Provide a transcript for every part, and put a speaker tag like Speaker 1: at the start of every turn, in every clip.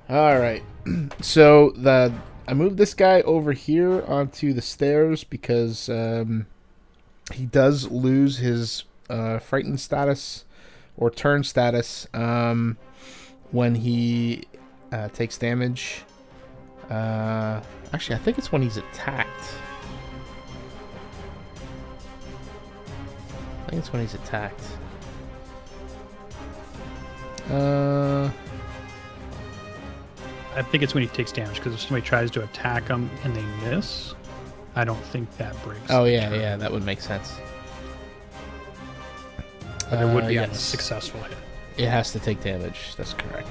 Speaker 1: All right. So I moved this guy over here onto the stairs because he does lose his frightened status or turn status when he takes damage. Actually, I think it's when he's attacked. I think it's when he's attacked.
Speaker 2: I think it's when he takes damage, because if somebody tries to attack him and they miss, I don't think that breaks.
Speaker 1: Oh
Speaker 2: the
Speaker 1: yeah,
Speaker 2: turn.
Speaker 1: yeah, that would make sense.
Speaker 2: But it would be on a
Speaker 1: yes.
Speaker 2: successful hit.
Speaker 1: It has to take damage. That's correct.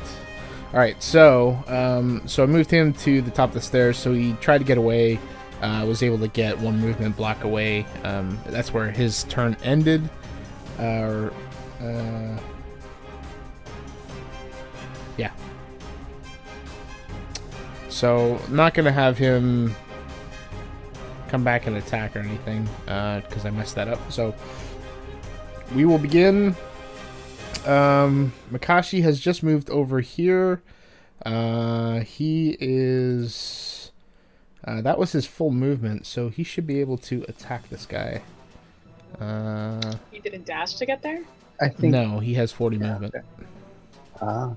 Speaker 1: All right, so I moved him to the top of the stairs. So he tried to get away. Was able to get one movement block away. That's where his turn ended. Yeah. So not gonna have him come back and attack or anything because I messed that up. So we will begin. Mikashi has just moved over here. He is... that was his full movement, so he should be able to attack this guy.
Speaker 3: You didn't dash to get there?
Speaker 4: I think.
Speaker 1: No, he has 40 movement.
Speaker 4: Okay. Ah.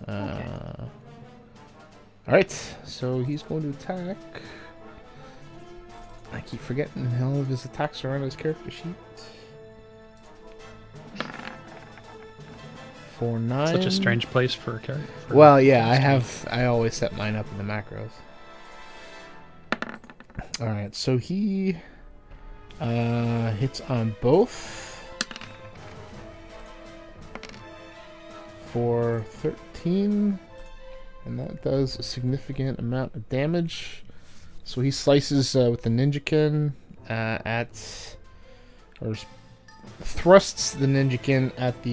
Speaker 3: Oh.
Speaker 1: Alright, so he's going to attack. I keep forgetting all of his attacks are on his character sheet. For 9.
Speaker 2: Such a strange place for a character.
Speaker 1: Well, yeah, I always set mine up in the macros. Alright, so he hits on both for 13, and that does a significant amount of damage. So he slices with the ninjakin or thrusts the ninjakin at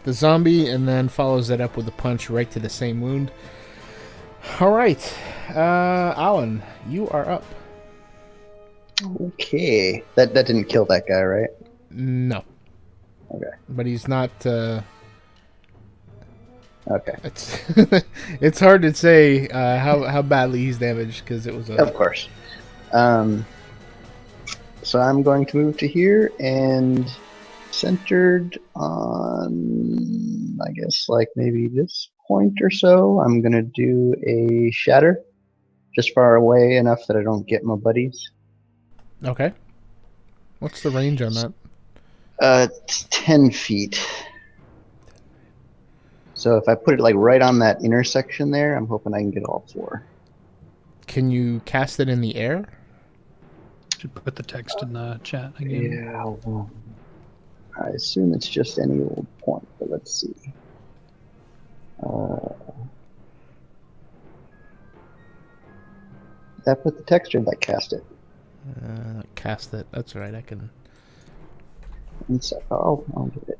Speaker 1: the zombie, and then follows that up with a punch right to the same wound. All right, Ahlen, you are up.
Speaker 4: Okay. That didn't kill that guy, right?
Speaker 1: No.
Speaker 4: Okay.
Speaker 1: But he's not.
Speaker 4: Okay.
Speaker 1: It's hard to say how badly he's damaged because it was
Speaker 4: Of course. So I'm going to move to here and centered on, I guess, like maybe this point or so. I'm going to do a shatter just far away enough that I don't get my buddies.
Speaker 1: Okay. What's the range on that?
Speaker 4: It's 10 feet. So if I put it like right on that intersection there, I'm hoping I can get all 4.
Speaker 1: Can you cast it in the air?
Speaker 2: Should put the text in the chat again.
Speaker 4: Yeah, well, I assume it's just any old point, but let's see. Did that put the text or did that cast it?
Speaker 1: Cast it. That's right. I can.
Speaker 4: And so, I'll get it.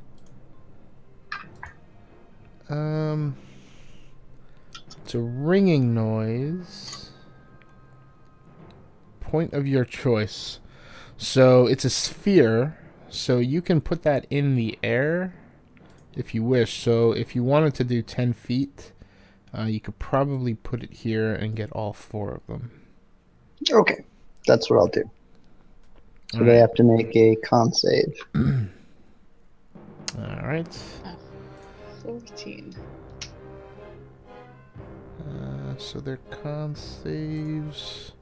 Speaker 1: It's a ringing noise. Point of your choice. So it's a sphere. So you can put that in the air if you wish. So if you wanted to do 10 feet, you could probably put it here and get all 4 of them.
Speaker 4: Okay, that's what I'll do. So
Speaker 1: All
Speaker 4: they
Speaker 1: right.
Speaker 4: have to make a con save.
Speaker 1: All right.
Speaker 3: 14.
Speaker 1: So their con saves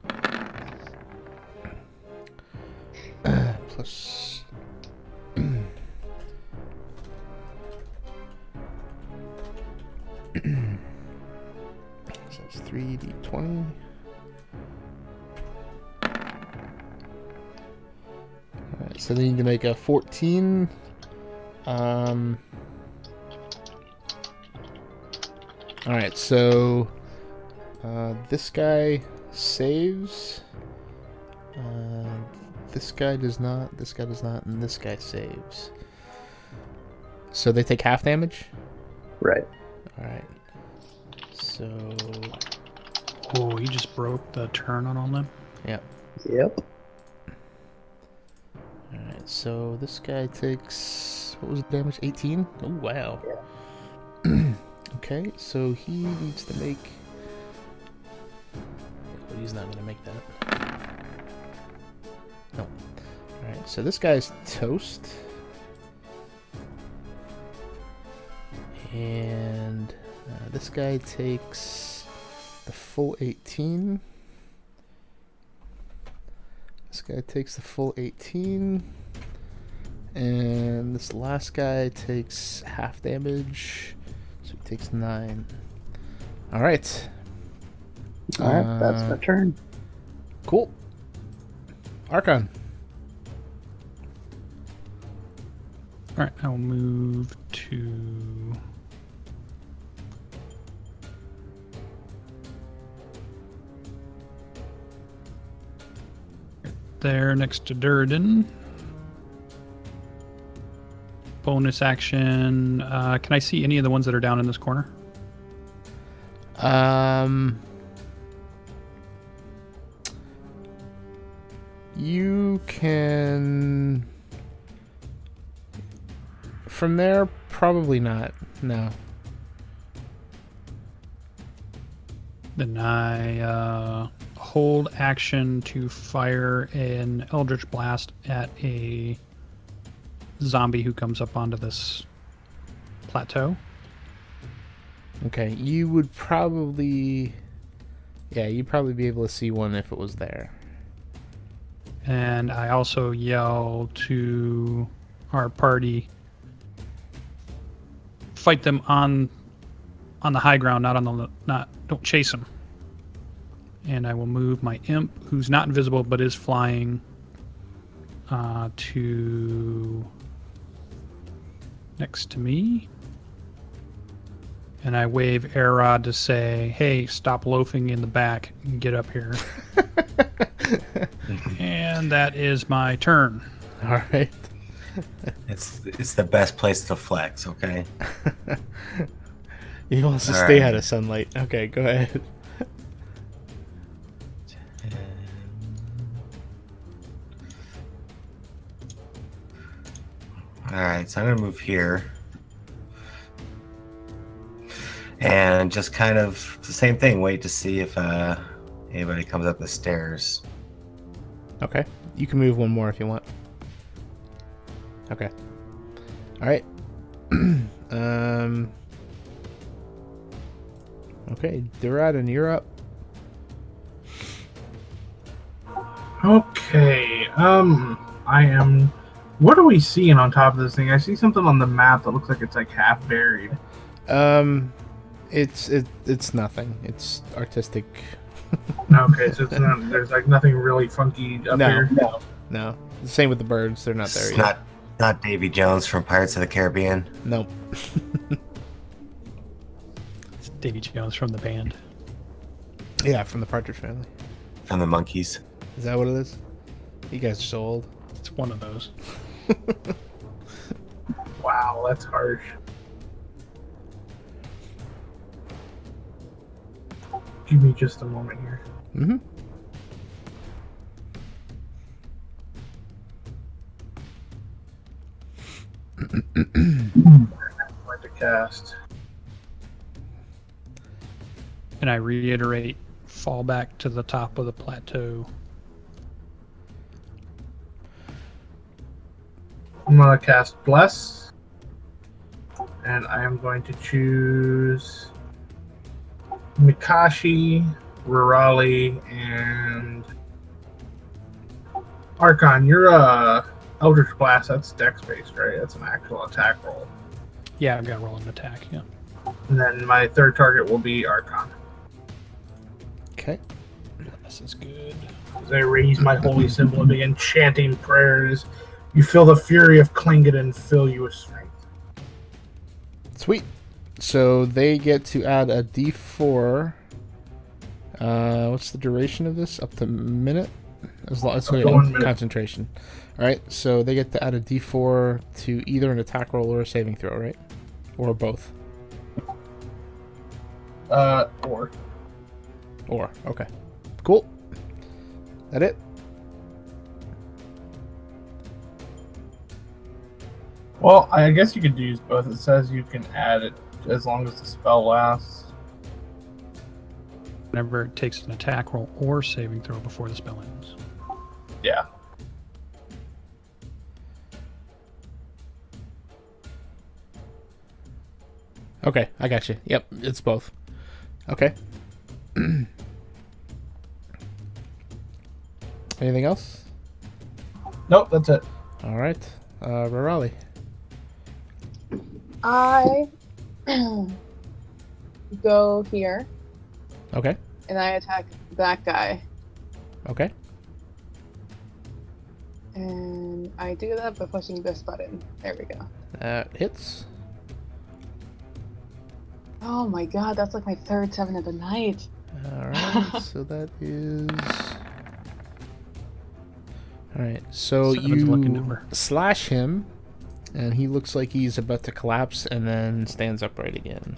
Speaker 1: plus so that's 3d20. Alright, so they need to make a 14. Alright, so this guy saves. This guy does not, and this guy saves. So they take half damage?
Speaker 4: Right.
Speaker 1: Alright. So...
Speaker 2: Oh, you just broke the turn on all them?
Speaker 1: Yep.
Speaker 4: Yep.
Speaker 1: Alright, so this guy takes What was the damage? 18? Oh, wow. Okay, so he needs to make... Well, he's not going to make that. No. Alright, so this guy's toast. And this guy takes the full 18. This guy takes the full 18. And this last guy takes half damage. So he takes 9. Alright.
Speaker 4: Alright, that's my turn.
Speaker 1: Cool. Archon.
Speaker 2: Alright, I'll move to... there next to Duradin. Bonus action. Can I see any of the ones that are down in this corner?
Speaker 1: You can... From there, probably not. No.
Speaker 2: Then I hold action to fire an Eldritch Blast at a zombie who comes up onto this plateau.
Speaker 1: Okay, you would probably... Yeah, you'd probably be able to see one if it was there.
Speaker 2: And I also yell to our party, fight them on the high ground, don't chase them. And I will move my imp, who's not invisible but is flying, to next to me. And I wave Erod to say, hey, stop loafing in the back and get up here. And that is my turn.
Speaker 1: All right.
Speaker 5: It's the best place to flex, okay?
Speaker 1: He wants to
Speaker 5: All
Speaker 1: stay
Speaker 5: right.
Speaker 1: out of sunlight. Okay, go ahead.
Speaker 5: Alright, so I'm going to move here. And just kind of the same thing, wait to see if anybody comes up the stairs.
Speaker 1: Okay. You can move one more if you want. Okay. Alright. Okay, Duradin, you're up.
Speaker 6: Okay, I am... What are we seeing on top of this thing? I see something on the map that looks like it's like half buried.
Speaker 1: It's nothing. It's artistic.
Speaker 6: Okay, so it's not, there's like nothing really funky up here.
Speaker 1: No. The same with the birds. They're not there
Speaker 5: It's
Speaker 1: yet.
Speaker 5: not Davy Jones from Pirates of the Caribbean.
Speaker 1: Nope.
Speaker 2: It's Davy Jones from the band.
Speaker 1: Yeah, from the Partridge Family.
Speaker 5: From the Monkeys.
Speaker 1: Is that what it is? You guys are so old.
Speaker 2: It's one of those.
Speaker 6: Wow, that's harsh. Give me just a moment here.
Speaker 1: Mm-hmm.
Speaker 6: I'm going to cast.
Speaker 2: And I reiterate, fall back to the top of the plateau.
Speaker 6: I'm going to cast Bless. And I am going to choose Mikashi, Rirali, and Archon. You're a Eldritch Blast. That's dex based, right? That's an actual attack roll.
Speaker 2: Yeah, I've got to roll an attack, yeah.
Speaker 6: And then my third target will be Archon.
Speaker 1: Okay.
Speaker 2: This is good.
Speaker 6: As I raise my holy symbol and begin chanting prayers, you feel the fury of Klingon fill you with strength.
Speaker 1: Sweet. So they get to add a D4. What's the duration of this? Up to a minute? As long as
Speaker 6: Up to 1 minute.
Speaker 1: concentration. Alright, so they get to add a D4 to either an attack roll or a saving throw, right? Or both. Or, okay. Cool. That it?
Speaker 6: Well, I guess you could use both. It says you can add it as long as the spell lasts.
Speaker 2: Whenever it takes an attack roll or saving throw before the spell ends.
Speaker 6: Yeah.
Speaker 1: Okay, I got you. Yep, it's both. Okay. Anything else?
Speaker 6: Nope, that's it.
Speaker 1: All right. Rirali.
Speaker 3: I go here
Speaker 1: Okay.
Speaker 3: and I attack that guy.
Speaker 1: Okay.
Speaker 3: And I do that by pushing this button. There we go.
Speaker 1: Hits.
Speaker 3: Oh my god, that's like my third 7 of the night.
Speaker 1: All right. So that is. All right. So
Speaker 2: Seven's a lucky
Speaker 1: you
Speaker 2: number.
Speaker 1: slash him, and he looks like he's about to collapse, and then stands upright again.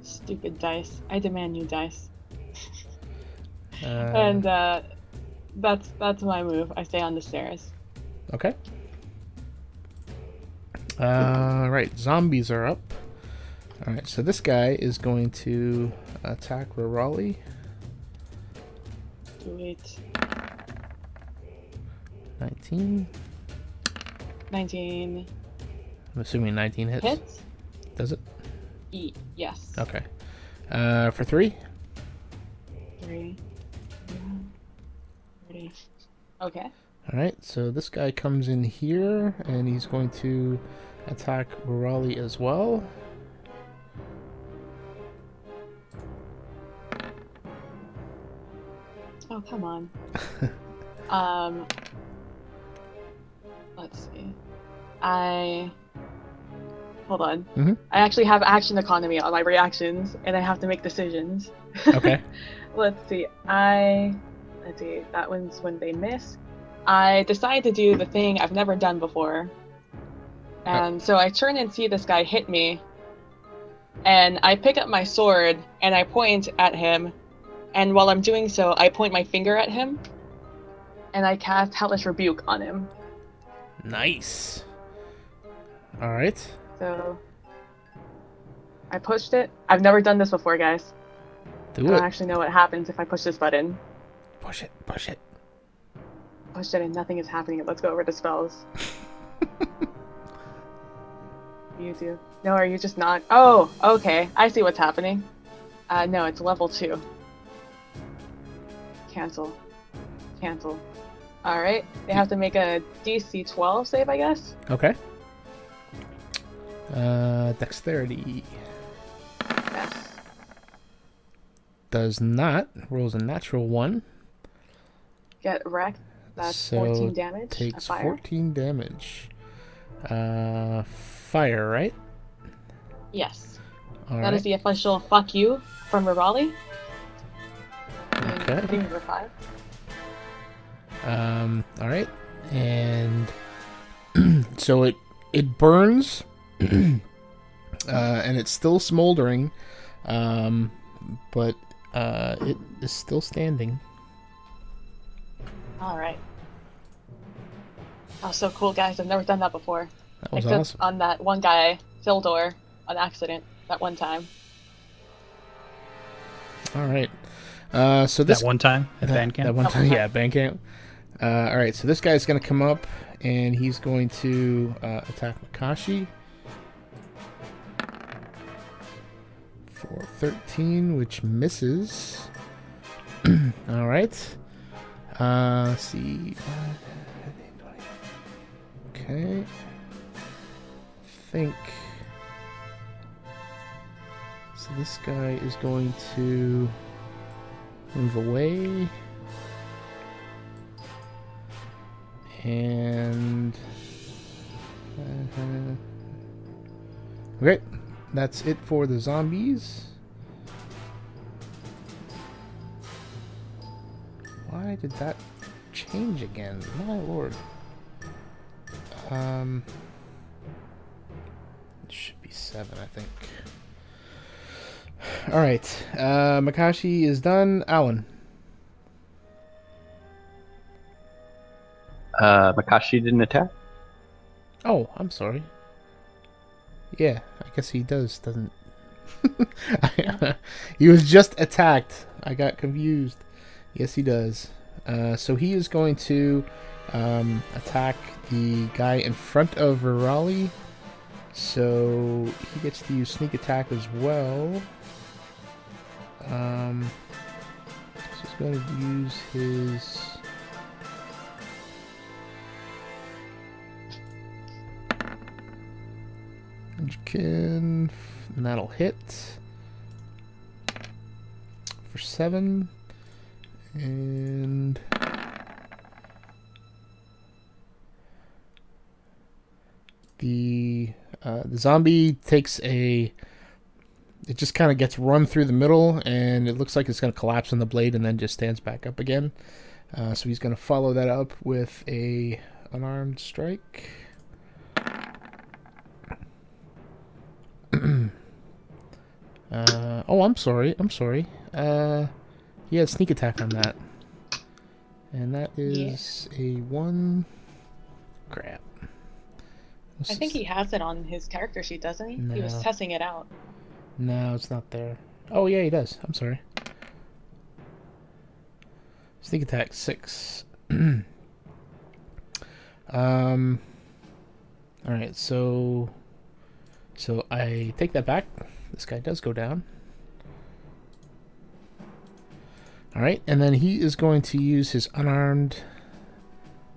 Speaker 3: Stupid dice. I demand new dice.
Speaker 1: Uh,
Speaker 3: And that's my move. I stay on the stairs.
Speaker 1: Okay. Right. Zombies are up. All right. So this guy is going to attack Rirali.
Speaker 3: Wait.
Speaker 1: 19.
Speaker 3: 19
Speaker 1: I'm assuming 19 hits.
Speaker 3: hits?
Speaker 1: Does it?
Speaker 3: Yes.
Speaker 1: Okay. For 3.
Speaker 3: 3. 30. Okay.
Speaker 1: All right. So this guy comes in here, and he's going to attack Rirali as well.
Speaker 3: Oh, come on. Let's see. Hold on.
Speaker 1: Mhm.
Speaker 3: I actually have action economy on my reactions, and I have to make decisions.
Speaker 1: Okay.
Speaker 3: Let's see. Let's see. That one's when they miss. I decide to do the thing I've never done before. And so I turn and see this guy hit me. And I pick up my sword, and I point at him. And while I'm doing so, I point my finger at him. And I cast Hellish Rebuke on him.
Speaker 1: Nice. All right.
Speaker 3: So I pushed it. I've never done this before, guys. I
Speaker 1: Do
Speaker 3: don't
Speaker 1: it.
Speaker 3: actually know what happens if I push this button.
Speaker 1: Push it. Push it.
Speaker 3: Pushed it and nothing is happening. Let's go over to spells. You do. No, are you just not? Oh, okay. I see what's happening. No, it's level 2. Cancel. Cancel. Alright. They have to make a DC 12 save, I guess?
Speaker 1: Okay. Dexterity.
Speaker 3: Yes.
Speaker 1: Does not. Rolls a natural 1.
Speaker 3: Get wrecked. That's
Speaker 1: So
Speaker 3: 14 damage.
Speaker 1: Takes
Speaker 3: Fire.
Speaker 1: 14 damage. Fire, right?
Speaker 3: Yes.
Speaker 1: All
Speaker 3: That
Speaker 1: right.
Speaker 3: is the official fuck you from Rirali.
Speaker 1: Okay.
Speaker 3: I think number 5.
Speaker 1: All right. And so it burns, and it's still smoldering, but it is still standing.
Speaker 3: Alright. Oh, so cool, guys. I've never done that before.
Speaker 1: That was
Speaker 3: Except
Speaker 1: awesome.
Speaker 3: on that one guy, Sildor, on accident, that one time.
Speaker 1: All right. So this
Speaker 2: That one time at
Speaker 1: that,
Speaker 2: band camp?
Speaker 1: That one
Speaker 3: That
Speaker 1: time,
Speaker 3: one
Speaker 1: yeah, band camp. All right. So this guy's gonna come up, and he's going to attack Mikashi for 13, which misses. All right. Let's see. Okay. Think. So this guy is going to move away. And okay, that's it for the zombies. Why did that change again? My lord. It should be 7, I think. All right, Mikashi is done. Ahlen.
Speaker 4: Mikashi didn't attack?
Speaker 1: Oh, I'm sorry. Yeah, I guess he does, doesn't... He was just attacked. I got confused. Yes, he does. So he is going to attack the guy in front of Rirali. So he gets to use sneak attack as well. So he's going to use his... and that'll hit for 7. And the zombie takes a... It just kind of gets run through the middle, and it looks like it's going to collapse on the blade, and then just stands back up again. So he's going to follow that up with a unarmed strike. Oh, I'm sorry. He had sneak attack on that. And that is a 1. Crap.
Speaker 3: I think he has it on his character sheet, doesn't he?
Speaker 1: No.
Speaker 3: He was testing it out.
Speaker 1: No, it's not there. Oh, yeah, he does. I'm sorry. Sneak attack 6. Alright, so I take that back. This guy does go down. Alright, and then he is going to use his unarmed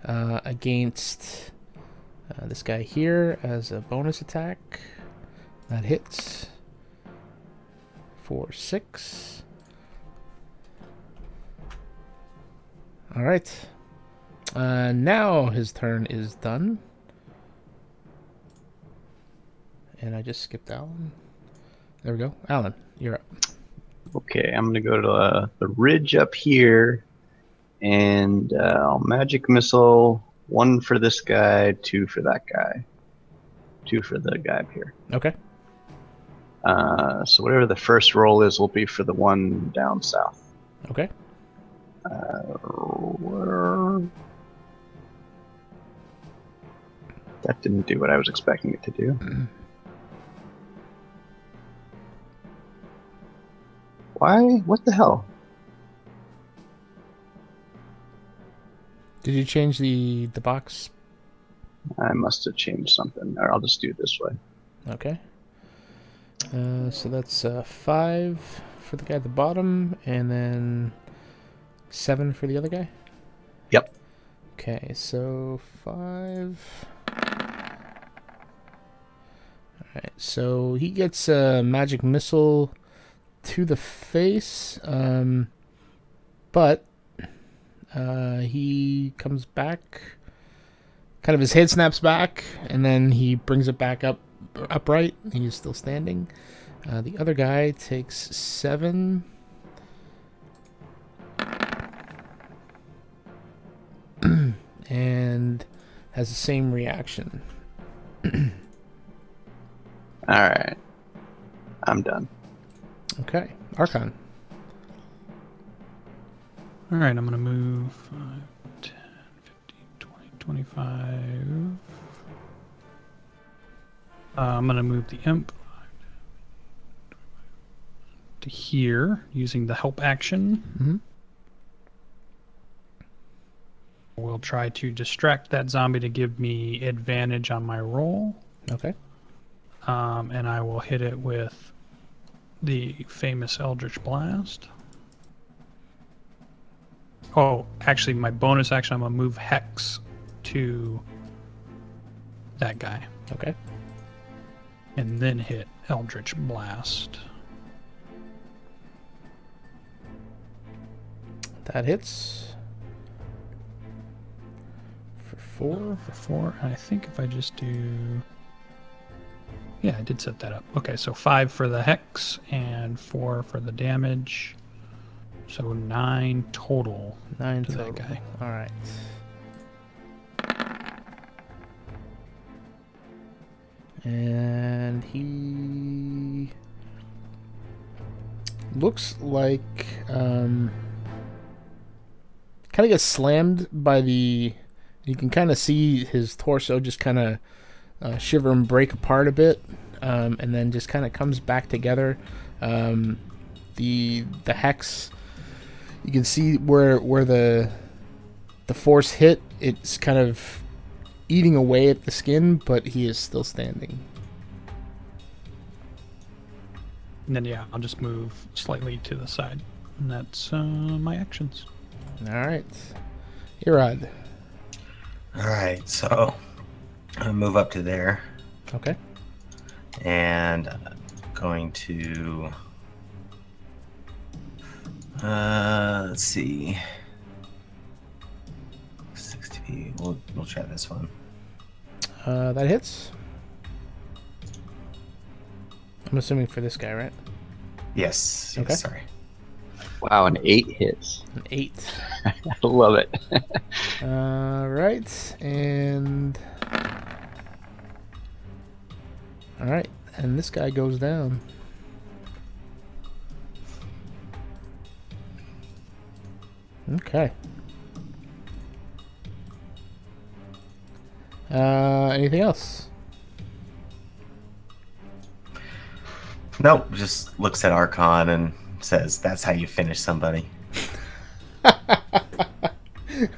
Speaker 1: against this guy here as a bonus attack. That hits for 6. Alright. Now his turn is done. And I just skipped Ahlen. There we go. Ahlen, you're up.
Speaker 4: Okay, I'm gonna go to the ridge up here, and I'll magic missile. 1 for this guy, 2 for that guy, 2 for the guy up here.
Speaker 1: Okay.
Speaker 4: So whatever the first roll is will be for the one down south.
Speaker 1: Okay.
Speaker 4: That didn't do what I was expecting it to do. Why? What the hell?
Speaker 1: Did you change the box?
Speaker 4: I must have changed something. Or I'll just do it this way.
Speaker 1: Okay. So that's 5 for the guy at the bottom, and then 7 for the other guy?
Speaker 4: Yep.
Speaker 1: Okay, so 5. Alright, so he gets a magic missile to the face, but he comes back, kind of his head snaps back, and then he brings it back upright. He's still standing. The other guy takes 7. And has the same reaction.
Speaker 4: Alright. I'm done.
Speaker 1: Okay. Archon.
Speaker 2: Alright, I'm going to move 5, 10, 15, 20, 25. I'm going to move the imp to here using the help action.
Speaker 1: Mm-hmm.
Speaker 2: We'll try to distract that zombie to give me advantage on my roll.
Speaker 1: Okay.
Speaker 2: And I will hit it with the famous Eldritch Blast. Oh, actually, my bonus action, I'm going to move Hex to that guy.
Speaker 1: Okay.
Speaker 2: And then hit Eldritch Blast.
Speaker 1: That hits. For 4.
Speaker 2: For 4. And I think if I just do... Yeah, I did set that up. Okay, so 5 for the Hex and 4 for the damage. So 9 total
Speaker 1: 9
Speaker 2: to
Speaker 1: total.
Speaker 2: that guy.
Speaker 1: Alright. And he looks like kind of gets slammed by the... You can kind of see his torso just kind of shiver and break apart a bit, and then just kind of comes back together. The hex, you can see where the force hit. It's kind of eating away at the skin, but he is still standing.
Speaker 2: And then, yeah, I'll just move slightly to the side. And that's my actions.
Speaker 1: All right. Erod.
Speaker 5: All right, so I'll move up to there.
Speaker 1: Okay.
Speaker 5: And I'm going to... let's see. 60. We'll try this one.
Speaker 1: That hits. I'm assuming for this guy, right?
Speaker 5: Yes.
Speaker 1: Okay.
Speaker 5: Sorry.
Speaker 4: Wow, an 8 hits.
Speaker 1: An 8.
Speaker 4: I love it.
Speaker 1: Right, and... Alright, and this guy goes down. Okay. Anything else?
Speaker 5: Nope. Just looks at Archon and says, "That's how you finish somebody."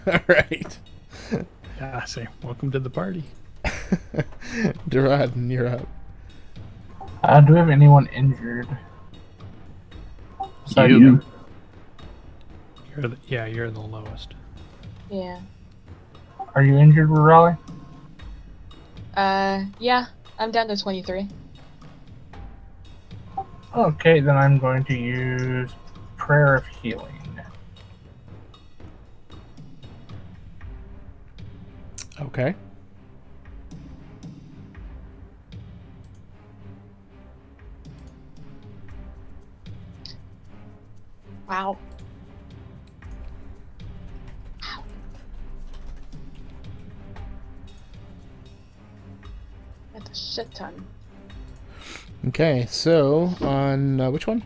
Speaker 1: Alright.
Speaker 2: Yeah, I say, welcome to the party.
Speaker 1: Duradin, you're up.
Speaker 6: Do we have anyone injured? Besides
Speaker 4: You.
Speaker 2: You're the lowest.
Speaker 3: Yeah.
Speaker 6: Are you injured, Rirali?
Speaker 3: Yeah. I'm down to 23.
Speaker 6: Okay, then I'm going to use Prayer of Healing.
Speaker 1: Okay.
Speaker 3: Wow. That's a shit ton.
Speaker 1: Okay, so on which one?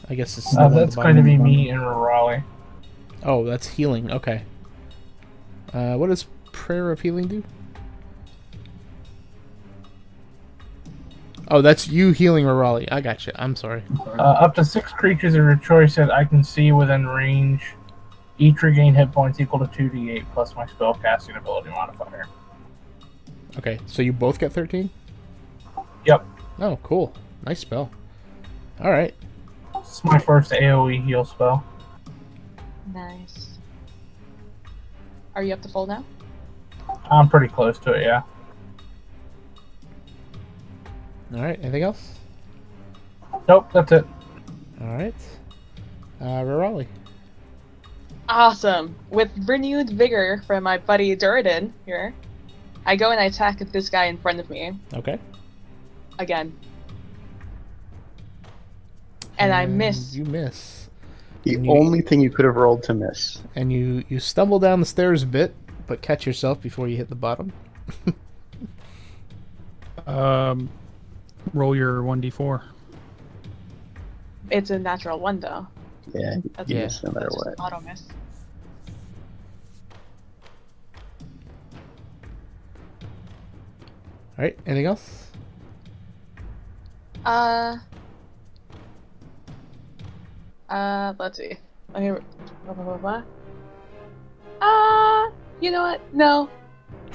Speaker 1: I guess it's the one at
Speaker 6: That's
Speaker 1: the
Speaker 6: going to
Speaker 1: bottom.
Speaker 6: be me and Rirali.
Speaker 1: Oh, that's healing. Okay. What does Prayer of Healing do? Oh, that's you healing Rirali. I gotcha. I'm sorry.
Speaker 6: Up to 6 creatures of your choice that I can see within range. Each regain hit points equal to 2d8 plus my spellcasting ability modifier.
Speaker 1: Okay, so you both get 13?
Speaker 6: Yep.
Speaker 1: Oh, cool. Nice spell. All right.
Speaker 6: This is my first AoE heal spell.
Speaker 3: Nice. Are you up to full now?
Speaker 6: I'm pretty close to it, yeah.
Speaker 1: All right. Anything else?
Speaker 6: Nope, that's it.
Speaker 1: All right. Rirali.
Speaker 3: Awesome. With renewed vigor from my buddy Duradin here, I go and I attack this guy in front of me
Speaker 1: Okay.
Speaker 3: again. And I miss.
Speaker 1: You miss.
Speaker 4: The
Speaker 1: And you-
Speaker 4: only thing you could have rolled to miss.
Speaker 1: And you stumble down the stairs a bit, but catch yourself before you hit the bottom.
Speaker 2: Roll your 1d4.
Speaker 3: It's a natural one though.
Speaker 4: Yeah,
Speaker 3: That's
Speaker 4: you
Speaker 1: Yeah.
Speaker 4: miss no matter
Speaker 3: that's just
Speaker 4: what.
Speaker 3: an auto miss.
Speaker 1: All right. Anything else?
Speaker 3: Let's see. Let me. Blah, blah, blah, blah. You know what? No.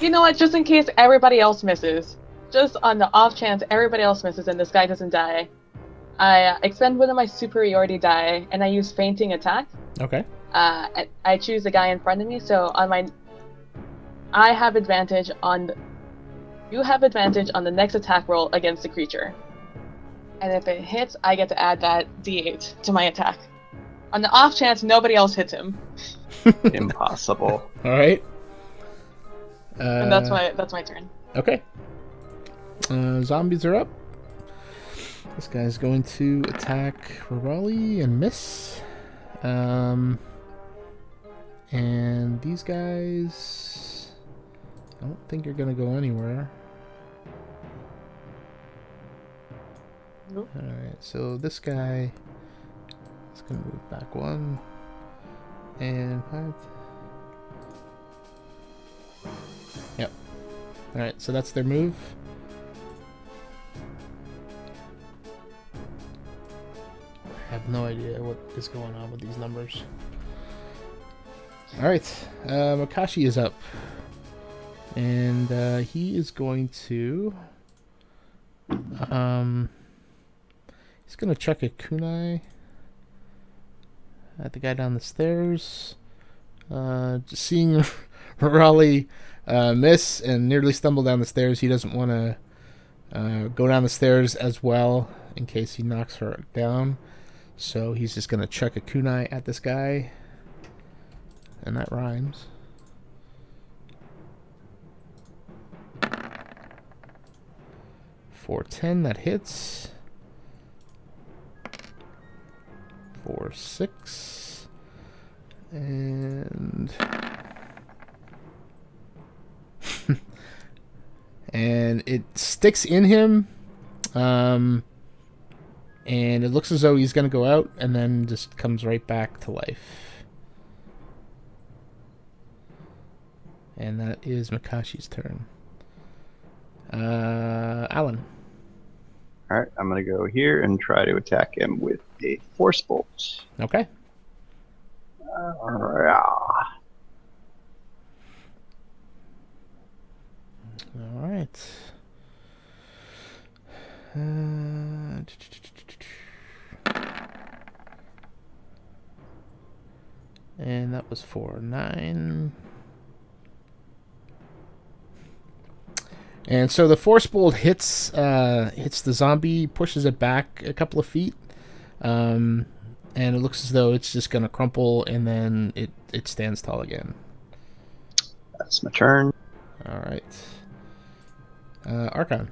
Speaker 3: You know what? Just in case everybody else misses, just on the off chance everybody else misses and this guy doesn't die, I expend one of my superiority die and I use fainting attack.
Speaker 1: Okay.
Speaker 3: I choose the guy in front of me, so on my, I have advantage on. You have advantage on the next attack roll against the creature. And if it hits, I get to add that d8 to my attack. On the off chance nobody else hits him.
Speaker 4: Impossible.
Speaker 1: All right.
Speaker 3: And that's my turn.
Speaker 1: Okay. Zombies are up. This guy's going to attack Rirali and miss. And these guys, I don't think you're gonna go anywhere.
Speaker 3: Nope.
Speaker 1: Alright, so this guy is gonna move back 1 and 5. Yep. Alright, so that's their move. I have no idea what is going on with these numbers. Alright, Mikashi is up. And he is going to... he's going to chuck a kunai at the guy down the stairs. Just seeing Rirali miss and nearly stumble down the stairs, he doesn't want to go down the stairs as well in case he knocks her down. So he's just going to chuck a kunai at this guy. And that rhymes. For 10, that hits. For 6. And... and it sticks in him. And it looks as though he's going to go out and then just comes right back to life. And that is Mikashi's turn. Ahlen.
Speaker 4: Alright, I'm going to go here and try to attack him with a force bolt.
Speaker 1: Okay. Alright. And that was for 9. And so the force bolt hits the zombie, pushes it back a couple of feet, and it looks as though it's just going to crumple, and then it stands tall again.
Speaker 4: That's my turn.
Speaker 1: All right. Archon.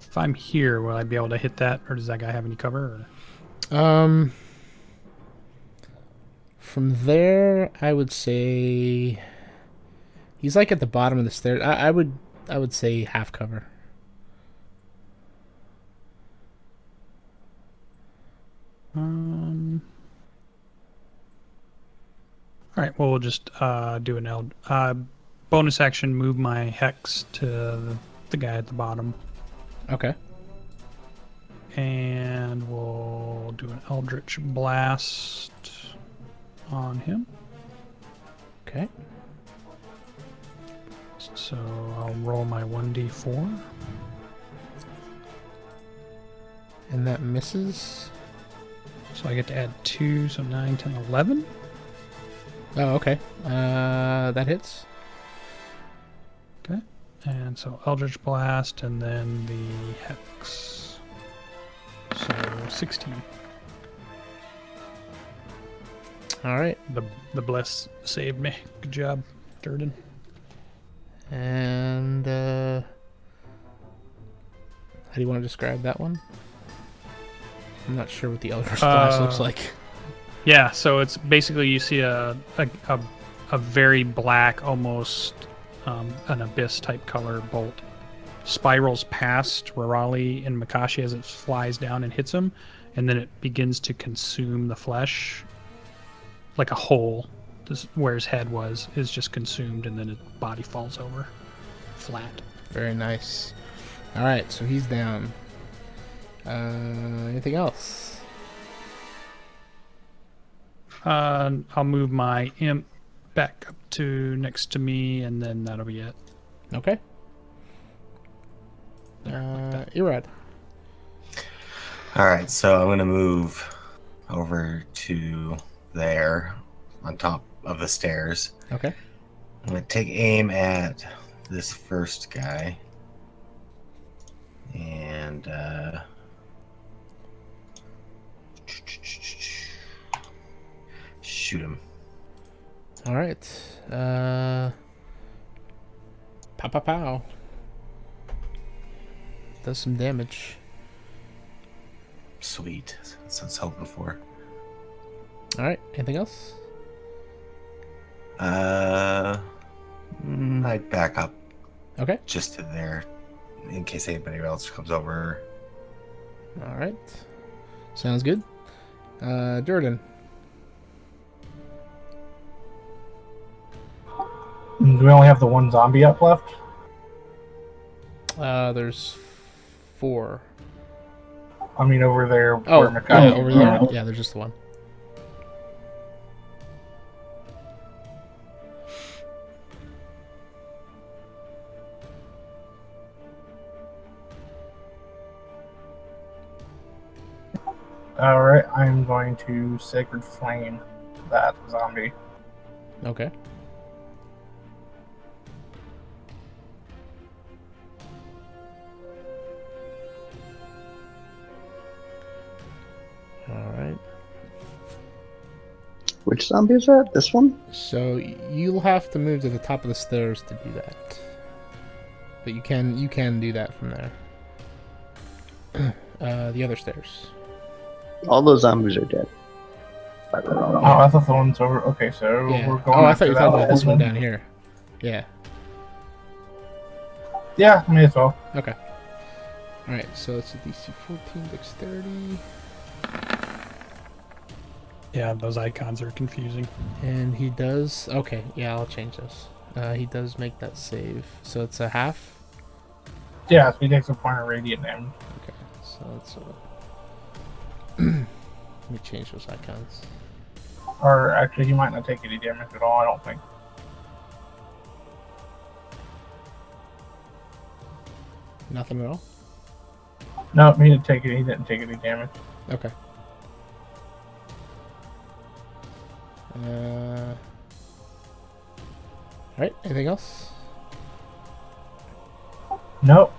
Speaker 2: If I'm here, will I be able to hit that, or does that guy have any cover?
Speaker 1: Or? From there, I would say he's like at the bottom of the stairs. I would say half cover.
Speaker 2: All right. Well, we'll just do an bonus action. Move my hex to the guy at the bottom.
Speaker 1: Okay.
Speaker 2: And we'll do an Eldritch Blast on him.
Speaker 1: Okay.
Speaker 2: So I'll roll my 1d4.
Speaker 1: And that misses.
Speaker 2: So I get to add 2, so 9, 10, 11.
Speaker 1: Oh, okay. That hits.
Speaker 2: Okay. And so Eldritch Blast, and then the Hex. So 16.
Speaker 1: All right.
Speaker 2: The Bless saved me. Good job, Duradin.
Speaker 1: And how do you want to describe that one? I'm not sure what the Eldritch Blast looks like.
Speaker 2: Yeah, so it's basically you see a very black, almost an abyss type color bolt spirals past Rirali and Mikashi as it flies down and hits him, and then it begins to consume the flesh, like a hole. This, where his head was, is just consumed, and then his body falls over flat.
Speaker 1: Very nice. All right, so he's down. Anything else?
Speaker 2: I'll move my imp back up to next to me, and then that'll be it.
Speaker 1: Okay. Erod.
Speaker 5: All right, so I'm going to move over to there on top of the stairs.
Speaker 1: Okay.
Speaker 5: I'm going to take aim at this first guy. And shoot him.
Speaker 1: All right. Pow, pow, pow. Does some damage.
Speaker 5: Sweet. That's what I was hoping for.
Speaker 1: All right. Anything else?
Speaker 5: I'd back up
Speaker 1: Okay.
Speaker 5: just to there in case anybody else comes over.
Speaker 1: All right. Sounds good. Duradin.
Speaker 6: Do we only have the one zombie up left?
Speaker 1: There's 4.
Speaker 6: I mean, over there
Speaker 1: Oh,
Speaker 6: where Mikashi
Speaker 1: yeah, over there. Yeah, there's just the one.
Speaker 6: Alright, I'm going to Sacred Flame that zombie.
Speaker 1: Okay. Alright.
Speaker 4: Which zombie is that? This one?
Speaker 1: So you'll have to move to the top of the stairs to do that. But you can do that from there. The other stairs.
Speaker 4: All those zombies are dead.
Speaker 6: Oh, I thought the one's over. Okay, so
Speaker 1: Yeah.
Speaker 6: we're going
Speaker 1: Oh, I
Speaker 6: after
Speaker 1: thought you were
Speaker 6: that
Speaker 1: talking about this one
Speaker 6: then.
Speaker 1: down here. Yeah.
Speaker 6: Yeah, may as well.
Speaker 1: Okay. Alright, so it's a DC 14 dexterity.
Speaker 2: Yeah, those icons are confusing.
Speaker 1: And he does... Okay, yeah, I'll change this. He does make that save. So it's a half?
Speaker 6: Yeah, so he takes a point of radiant damage.
Speaker 1: Okay, so that's... Let me change those icons.
Speaker 6: Or actually, he might not take any damage at all, I don't think.
Speaker 1: Nothing at all?
Speaker 6: No, he didn't take it. He didn't take any damage.
Speaker 1: Okay. Alright, anything else?
Speaker 6: Nope.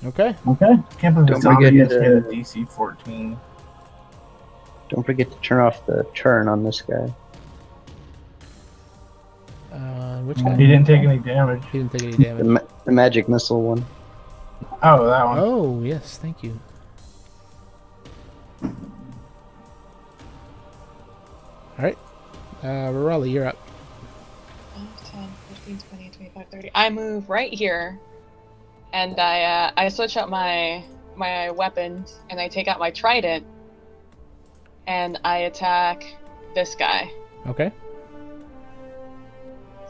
Speaker 1: Okay.
Speaker 6: Okay. Can't believe the
Speaker 4: Don't
Speaker 6: zombie
Speaker 4: forget
Speaker 6: just
Speaker 4: to-
Speaker 6: hit a DC 14.
Speaker 4: Don't forget to turn off the turn on this guy.
Speaker 1: Which guy?
Speaker 6: He didn't take any damage.
Speaker 1: He didn't take any
Speaker 4: The,
Speaker 1: damage.
Speaker 4: the magic missile one.
Speaker 6: Oh, that one.
Speaker 1: Oh, yes, thank you. Alright. Rirali, you're up.
Speaker 3: 5, 10, 15, 20, 25, 30. I move right here, and I switch up my weapons, and I take out my trident, and I attack this guy.
Speaker 1: Okay.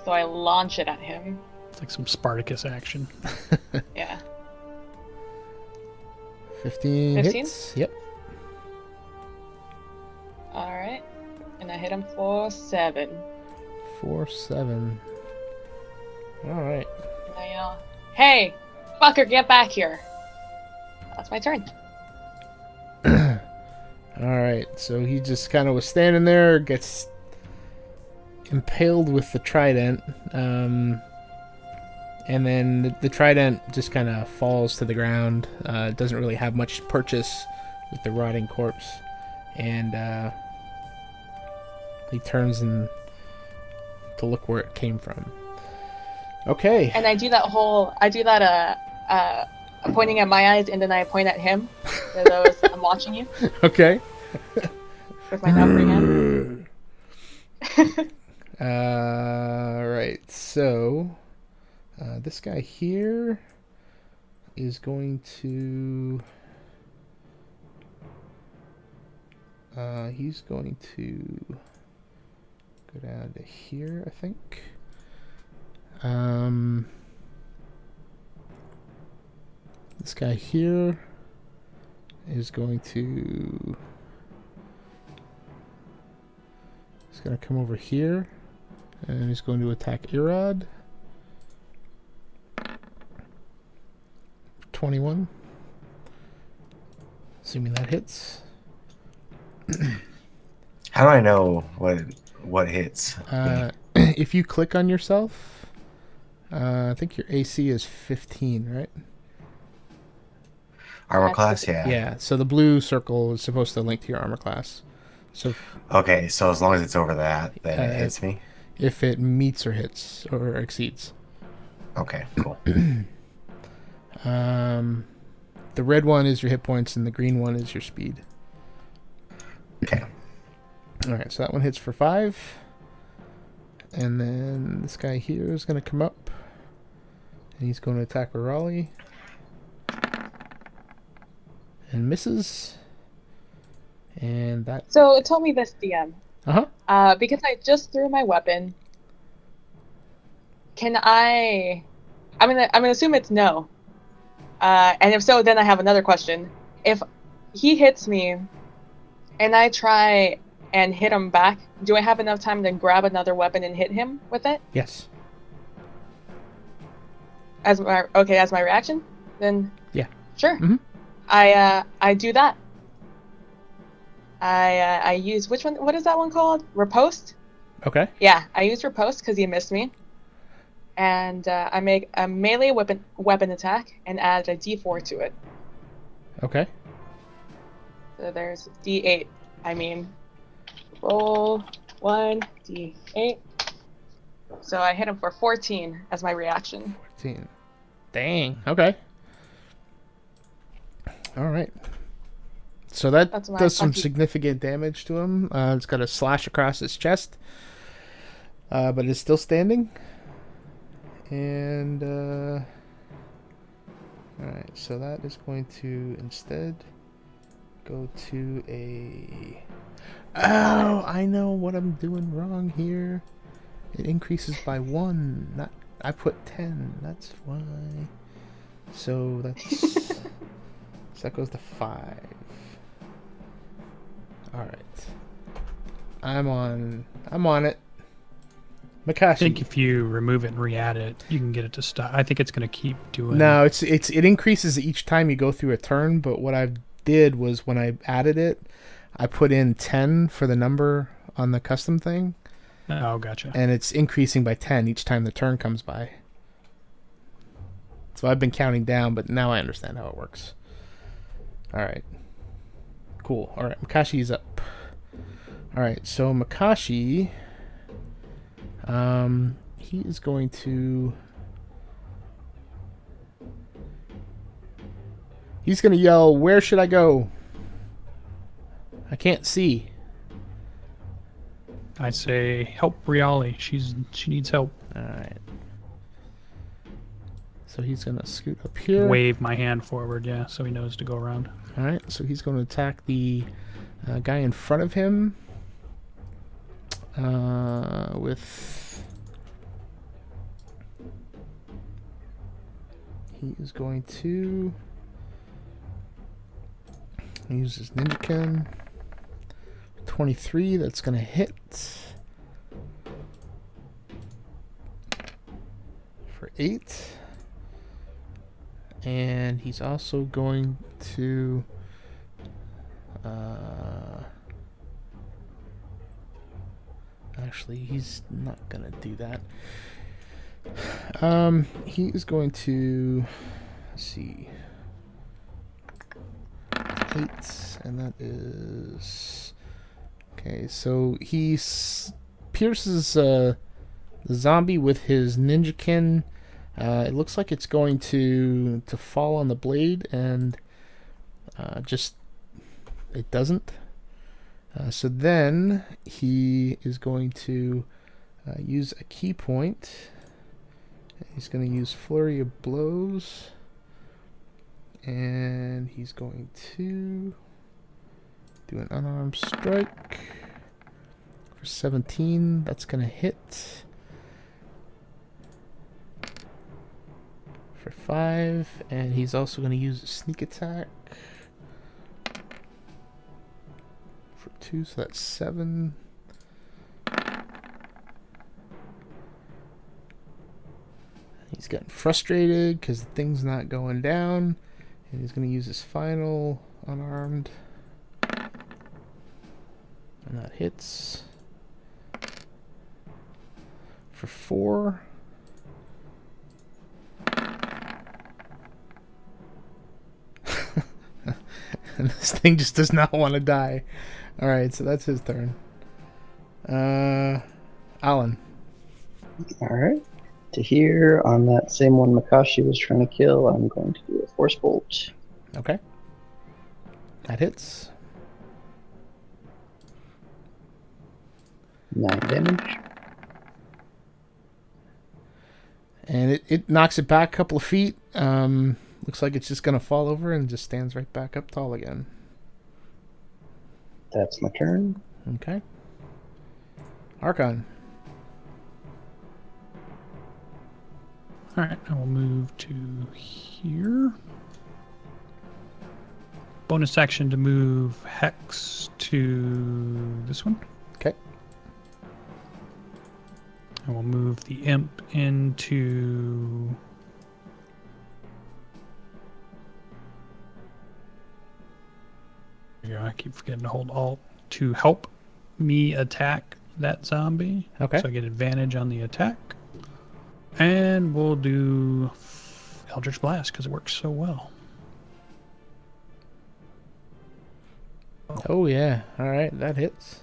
Speaker 3: So I launch it at him.
Speaker 2: It's like some Spartacus action.
Speaker 3: Yeah.
Speaker 1: 15
Speaker 3: 15?
Speaker 1: hits. Yep.
Speaker 3: All right. And I hit him for 7.
Speaker 1: 4, 7. Alright.
Speaker 3: And I yell, "Hey, fucker, get back here!" That's my turn.
Speaker 1: Alright, so he just kind of was standing there, gets impaled with the trident, and then the trident just kind of falls to the ground. It doesn't really have much purchase with the rotting corpse, and he turns to look where it came from. Okay.
Speaker 3: And I do that pointing at my eyes, and then I point at him. For those, I'm watching you
Speaker 1: Okay.
Speaker 3: with my numbering hand.
Speaker 1: Right, so this guy here is going to he's going to go down to here, I think. This guy here is going to come over here, and he's going to attack Erod. 21. Assuming that hits.
Speaker 5: How do I know what hits?
Speaker 1: If you click on yourself, I think your AC is 15, right?
Speaker 5: Armor
Speaker 3: That's
Speaker 5: class,
Speaker 3: the-
Speaker 5: yeah.
Speaker 1: Yeah, so the blue circle is supposed to link to your armor class. So
Speaker 5: Okay, so as long as it's over that, then it
Speaker 1: Uh,
Speaker 5: hits me.
Speaker 1: if it meets or hits or exceeds.
Speaker 5: Okay, cool.
Speaker 1: The red one is your hit points and the green one is your speed.
Speaker 5: Okay.
Speaker 1: Alright, so that one hits for 5. And then this guy here is going to come up. And he's going to attack Rirali. and misses. And that.
Speaker 3: So tell me this, DM.
Speaker 1: Uh-huh.
Speaker 3: Because I just threw my weapon, can I? I'm gonna assume it's no. And if so, then I have another question. If he hits me, and I try and hit him back, do I have enough time to grab another weapon and hit him with it?
Speaker 1: Yes.
Speaker 3: As my reaction, then
Speaker 1: Yeah.
Speaker 3: Sure.
Speaker 1: Mhm.
Speaker 3: I do that. I use which one? What is that one called? Riposte.
Speaker 1: Okay.
Speaker 3: Yeah, I use riposte because he missed me, and I make a melee weapon attack and add a D4 to it.
Speaker 1: Okay.
Speaker 3: So there's D8. I mean, roll 1d8. So I hit him for 14 as my reaction.
Speaker 1: 14. Dang. Okay. All right. So that
Speaker 3: That's my
Speaker 1: does some
Speaker 3: lucky-
Speaker 1: significant damage to him. It's got a slash across his chest, but it's still standing. And all right, so that is going to instead go to a. Oh, I know what I'm doing wrong here. It increases by 1. Not I put 10. That's why. So that's so that goes to 5. All right. I'm on it. Mikashi.
Speaker 2: I think if you remove it and re-add it, you can get it to stop. I think it's going to keep doing.
Speaker 1: No, it increases each time you go through a turn. But what I did was when I added it, I put in 10 for the number on the custom thing.
Speaker 2: Oh, gotcha.
Speaker 1: And it's increasing by 10 each time the turn comes by. So I've been counting down, but now I understand how it works. All right. Cool. All right, Mikashi's up. All right, so Mikashi, he is going to. He's going to yell, "Where should I go? I can't see."
Speaker 2: I say help Rirali. She needs help.
Speaker 1: All right. So he's going to scoot up here.
Speaker 2: Wave my hand forward, yeah, so he knows to go around.
Speaker 1: All right, so he's going to attack the guy in front of him with. He is going to use his Ninjakin. 23, that's going to hit. For 8. And he's also going to actually he's not gonna do that. He is going to, let's see, 8, and that is okay. So he pierces the zombie with his Ninjakin. It looks like it's going to fall on the blade, and just it doesn't. So then he is going to use a key point. He's going to use Flurry of Blows, and he's going to do an unarmed strike for 17. That's going to hit. For 5, and he's also going to use a sneak attack for 2, so that's 7. He's getting frustrated because the thing's not going down, and he's going to use his final unarmed, and that hits for 4. And this thing just does not want to die. Alright, so that's his turn. Ahlen.
Speaker 4: Alright. To here, on that same one Mikashi was trying to kill, I'm going to do a Force Bolt.
Speaker 1: Okay. That hits.
Speaker 4: 9 damage.
Speaker 1: And it knocks it back a couple of feet. Looks like it's just gonna fall over and just stands right back up tall again.
Speaker 4: That's my turn.
Speaker 1: Okay. Archon.
Speaker 2: Alright, I will move to here. Bonus action to move Hex to this one.
Speaker 1: Okay.
Speaker 2: I will move the Imp into... There you go, I keep forgetting to hold Alt to help me attack that zombie.
Speaker 1: Okay.
Speaker 2: So I get advantage on the attack. And we'll do Eldritch Blast because it works so well.
Speaker 1: Oh yeah. All right, that hits.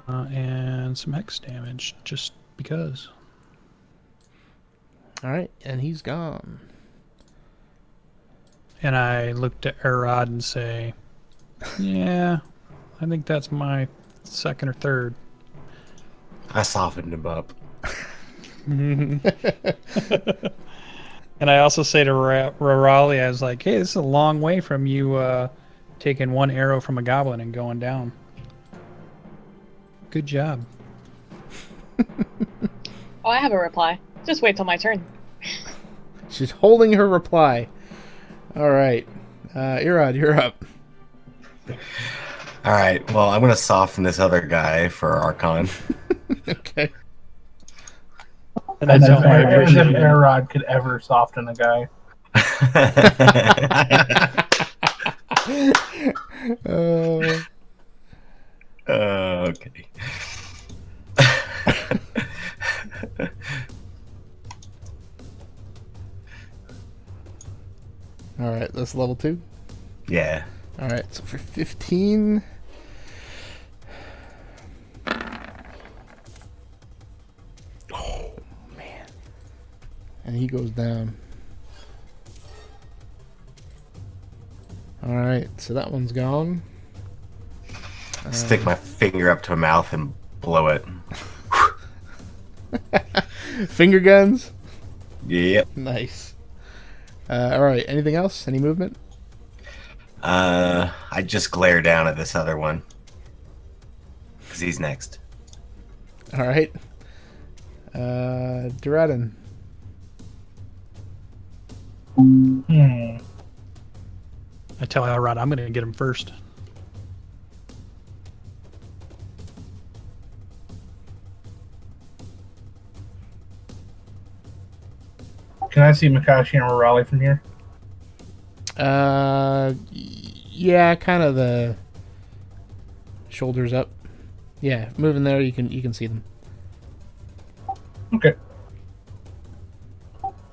Speaker 2: And some hex damage, just because.
Speaker 1: All right, and he's gone.
Speaker 2: And I looked at Erod and say, yeah, I think that's my second or third.
Speaker 5: I softened him up.
Speaker 2: And I also say to Rirali, I was like, hey, this is a long way from you taking one arrow from a goblin and going down. Good job.
Speaker 3: Oh, I have a reply. Just wait till my turn.
Speaker 1: She's holding her reply. All right. Erod, you're up.
Speaker 5: All right. Well, I'm gonna soften this other guy for Archon.
Speaker 1: Okay.
Speaker 2: And
Speaker 6: As
Speaker 2: that's
Speaker 6: if,
Speaker 2: how I
Speaker 6: as if
Speaker 2: appreciate it.
Speaker 6: Erod could ever soften a guy.
Speaker 5: Okay.
Speaker 1: All right, that's level 2.
Speaker 5: Yeah.
Speaker 1: All right, so for 15. Oh, man. And he goes down. All right, so that one's gone.
Speaker 5: Stick my finger up to my mouth and blow it.
Speaker 1: Finger guns?
Speaker 5: Yep.
Speaker 1: Nice. All right, anything else? Any movement?
Speaker 5: I just glare down at this other one. Because he's next.
Speaker 1: All right. Duradin.
Speaker 2: I tell Erod I'm going to get him first.
Speaker 6: Can I see Mikashi and Rirali from here?
Speaker 1: Yeah, kind of the shoulders up. Yeah, moving there, you can see them.
Speaker 6: Okay.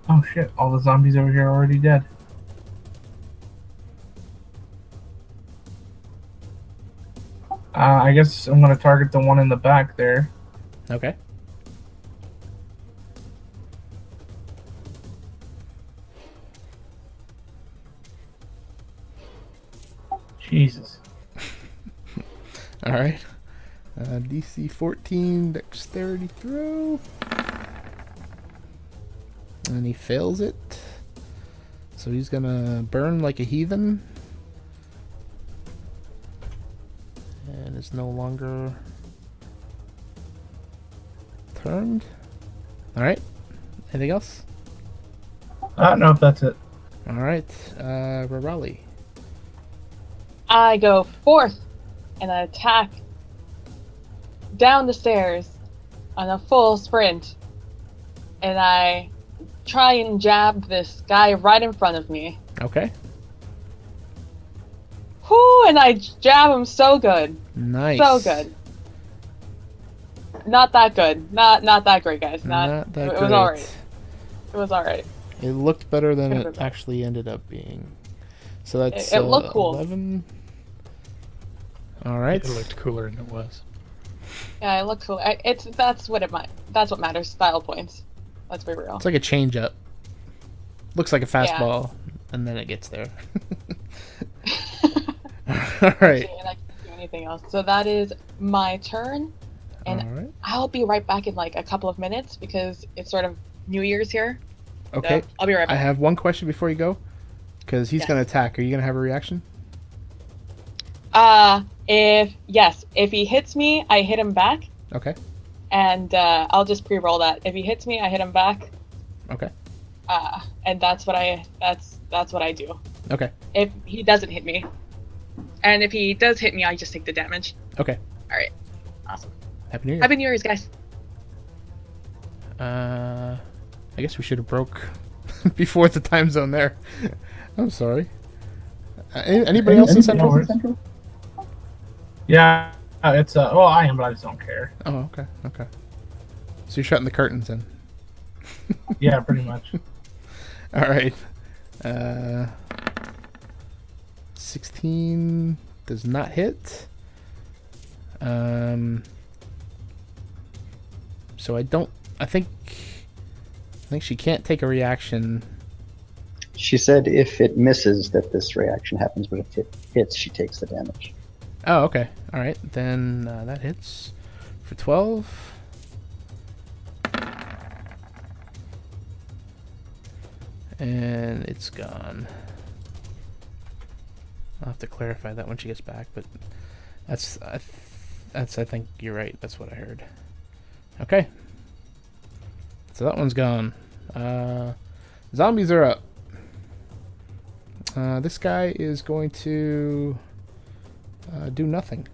Speaker 6: Oh shit, all the zombies over here are already dead. I guess I'm gonna target the one in the back there.
Speaker 1: Okay.
Speaker 6: Jesus.
Speaker 1: All right. DC 14 dexterity throw. And he fails it. So he's gonna burn like a heathen. And is no longer turned. Alright. Anything else?
Speaker 6: No, that's it.
Speaker 1: Alright. Rirali.
Speaker 3: I go forth and I attack down the stairs on a full sprint. And I try and jab this guy right in front of me.
Speaker 1: Okay.
Speaker 3: Whoo! And I jab him so good.
Speaker 1: Nice.
Speaker 3: So good. Not that good. Not that great, guys.
Speaker 1: Not that
Speaker 3: it
Speaker 1: great.
Speaker 3: was alright. It was alright.
Speaker 1: It looked better than
Speaker 3: It
Speaker 1: it
Speaker 3: was-
Speaker 1: actually ended up being. So that's
Speaker 3: It looked cool.
Speaker 1: 11. All right.
Speaker 2: It looked cooler than it was.
Speaker 3: Yeah, it looked cool. That's what matters. Style points. Let's be real.
Speaker 1: It's like a change up. Looks like a fastball, and then it gets there. All right.
Speaker 3: And I can't do anything else. So that is my turn, and
Speaker 1: All right.
Speaker 3: I'll be right back in like a couple of minutes because it's sort of New Year's here.
Speaker 1: Okay.
Speaker 3: So I'll be right
Speaker 1: I
Speaker 3: back.
Speaker 1: have one question before you go. Because he's
Speaker 3: Yes.
Speaker 1: going to attack. Are you going to have a reaction?
Speaker 3: If he hits me, I hit him back,
Speaker 1: Okay.
Speaker 3: and I'll just pre-roll that. If he hits me, I hit him back.
Speaker 1: Okay.
Speaker 3: And that's what I do.
Speaker 1: Okay.
Speaker 3: If he doesn't hit me, and if he does hit me, I just take the damage.
Speaker 1: Okay.
Speaker 3: All right, awesome.
Speaker 1: Happy New Year.
Speaker 3: Happy New Year's, guys.
Speaker 1: I guess we should have broke before the time zone there. I'm sorry. Anybody else in Central?
Speaker 6: Yeah, it's well, I am, but I just don't care.
Speaker 1: Oh, okay. Okay. So you're shutting the curtains then.
Speaker 6: Yeah, pretty much.
Speaker 1: All right. 16 does not hit. So I think she can't take a reaction.
Speaker 4: She said if it misses that this reaction happens, but if it hits, she takes the damage.
Speaker 1: Oh, okay. All right. Then that hits for 12. And it's gone. I'll have to clarify that when she gets back, but I think you're right. That's what I heard. Okay. So that one's gone. Zombies are up. This guy is going to do nothing.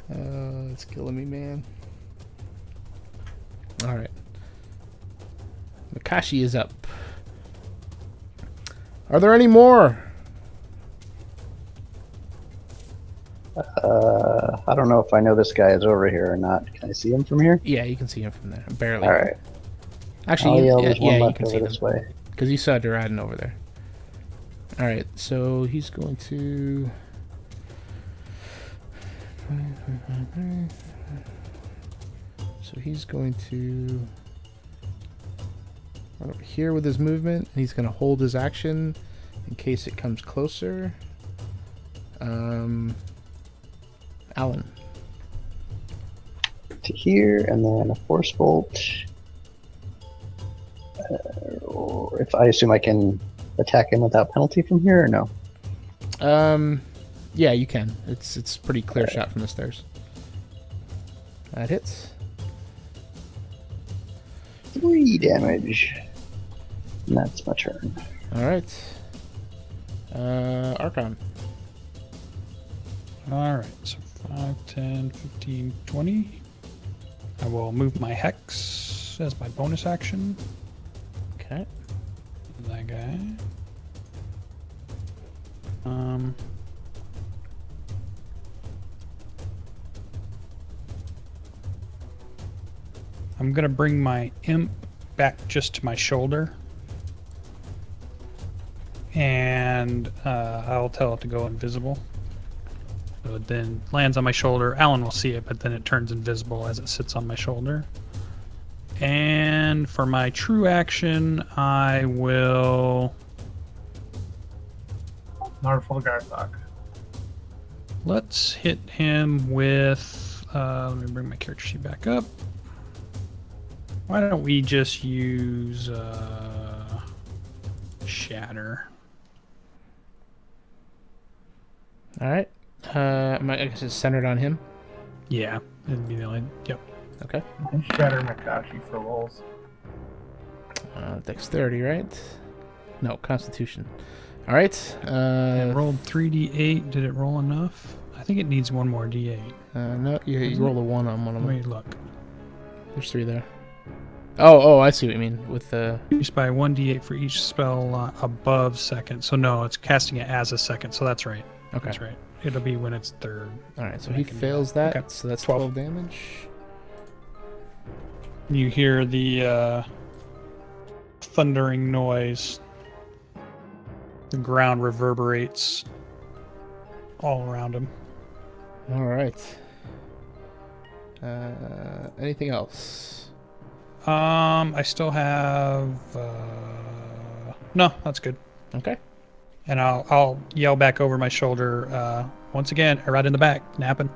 Speaker 1: It's killing me, man. Alright. Mikashi is up. Are there any more?
Speaker 4: I don't know if I know this guy is over here or not. Can I see him from here?
Speaker 1: Yeah, you can see him from there. Barely.
Speaker 4: All right.
Speaker 1: Actually,
Speaker 4: I'll yell there's one
Speaker 1: you
Speaker 4: left
Speaker 1: can see
Speaker 4: over this way.
Speaker 1: because you saw Duradin over there. All right, so he's going to. So he's going to run over here with his movement, and he's going to hold his action in case it comes closer. Ahlen.
Speaker 4: To here, and then a force bolt. If I assume I can attack him without penalty from here, or no?
Speaker 1: Yeah, you can. It's pretty clear shot from the stairs. That hits.
Speaker 4: 3 damage. And that's my turn.
Speaker 1: All right. Archon.
Speaker 2: All right, so 5, 10, 15, 20. I will move my Hex as my bonus action.
Speaker 1: Okay.
Speaker 2: That guy. I'm gonna bring my imp back just to my shoulder, and I'll tell it to go invisible. So it then lands on my shoulder. Ahlen will see it, but then it turns invisible as it sits on my shoulder. And for my true action, I will
Speaker 6: Marvel Garthok.
Speaker 2: let's hit him with. Let me bring my character sheet back up. Why don't we just use Shatter?
Speaker 1: All right. I guess it's centered on him.
Speaker 2: Yeah, it'd be the only. Yep.
Speaker 1: Okay.
Speaker 6: And Shatter Mikashi for rolls.
Speaker 1: Dexterity, right? No, Constitution. All right.
Speaker 2: I rolled 3d8. Did it roll enough? I think it needs one more d8.
Speaker 1: No, you roll a 1 on one of them.
Speaker 2: Wait, look.
Speaker 1: There's 3 there. Oh, I see what you mean with the.
Speaker 2: Used by 1d8 for each spell above second. So no, it's casting it as a second. So that's right.
Speaker 1: Okay.
Speaker 2: That's right. It'll be when it's third.
Speaker 1: All right, so
Speaker 2: I
Speaker 1: he
Speaker 2: can do
Speaker 1: fails
Speaker 2: that.
Speaker 1: that.
Speaker 2: Okay.
Speaker 1: So that's
Speaker 2: 12.
Speaker 1: 12 damage.
Speaker 2: You hear the thundering noise. The ground reverberates all around him.
Speaker 1: All right. Anything else?
Speaker 2: I still have. No, that's good.
Speaker 1: Okay.
Speaker 2: And I'll yell back over my shoulder. Once again, Erod in the back, napping.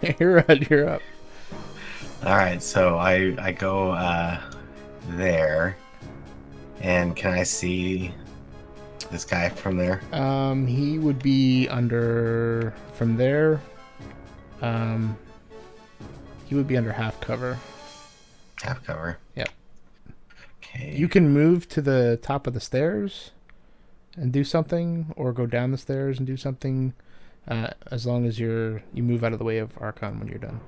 Speaker 1: Erod, you're up.
Speaker 5: All right, so I go there, and can I see this guy from there?
Speaker 1: He would be under from there. He would be under half cover.
Speaker 5: Half cover.
Speaker 1: Yep.
Speaker 5: Okay.
Speaker 1: You can move to the top of the stairs and do something, or go down the stairs and do something, as long as you move out of the way of Archon when you're done.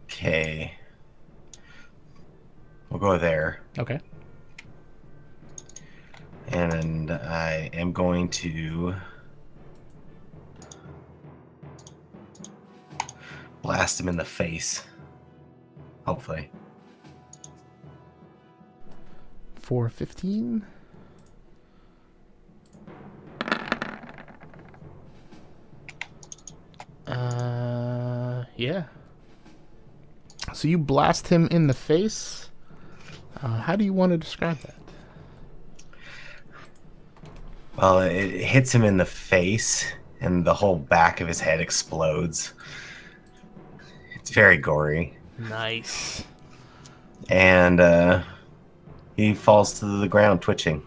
Speaker 5: Okay. We'll go there.
Speaker 1: Okay.
Speaker 5: And I am going to blast him in the face. Hopefully.
Speaker 1: For 15. Yeah. So you blast him in the face. How do you want to describe that?
Speaker 5: Well, it hits him in the face, and the whole back of his head explodes. It's very gory.
Speaker 1: Nice.
Speaker 5: And he falls to the ground, twitching.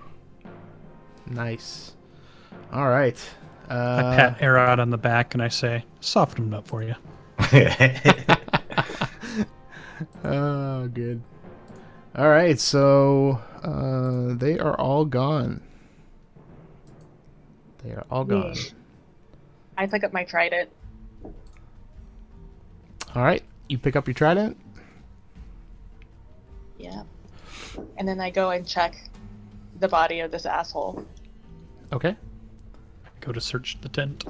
Speaker 1: Nice. All right.
Speaker 2: I pat Erod on the back and I say, "Soften him up for you."
Speaker 1: Oh, good. All right, so they are all gone. They are all gone.
Speaker 3: I pick up my trident.
Speaker 1: All right, you pick up your trident.
Speaker 3: Yeah. And then I go and check the body of this asshole.
Speaker 1: Okay.
Speaker 2: Go to search the tent.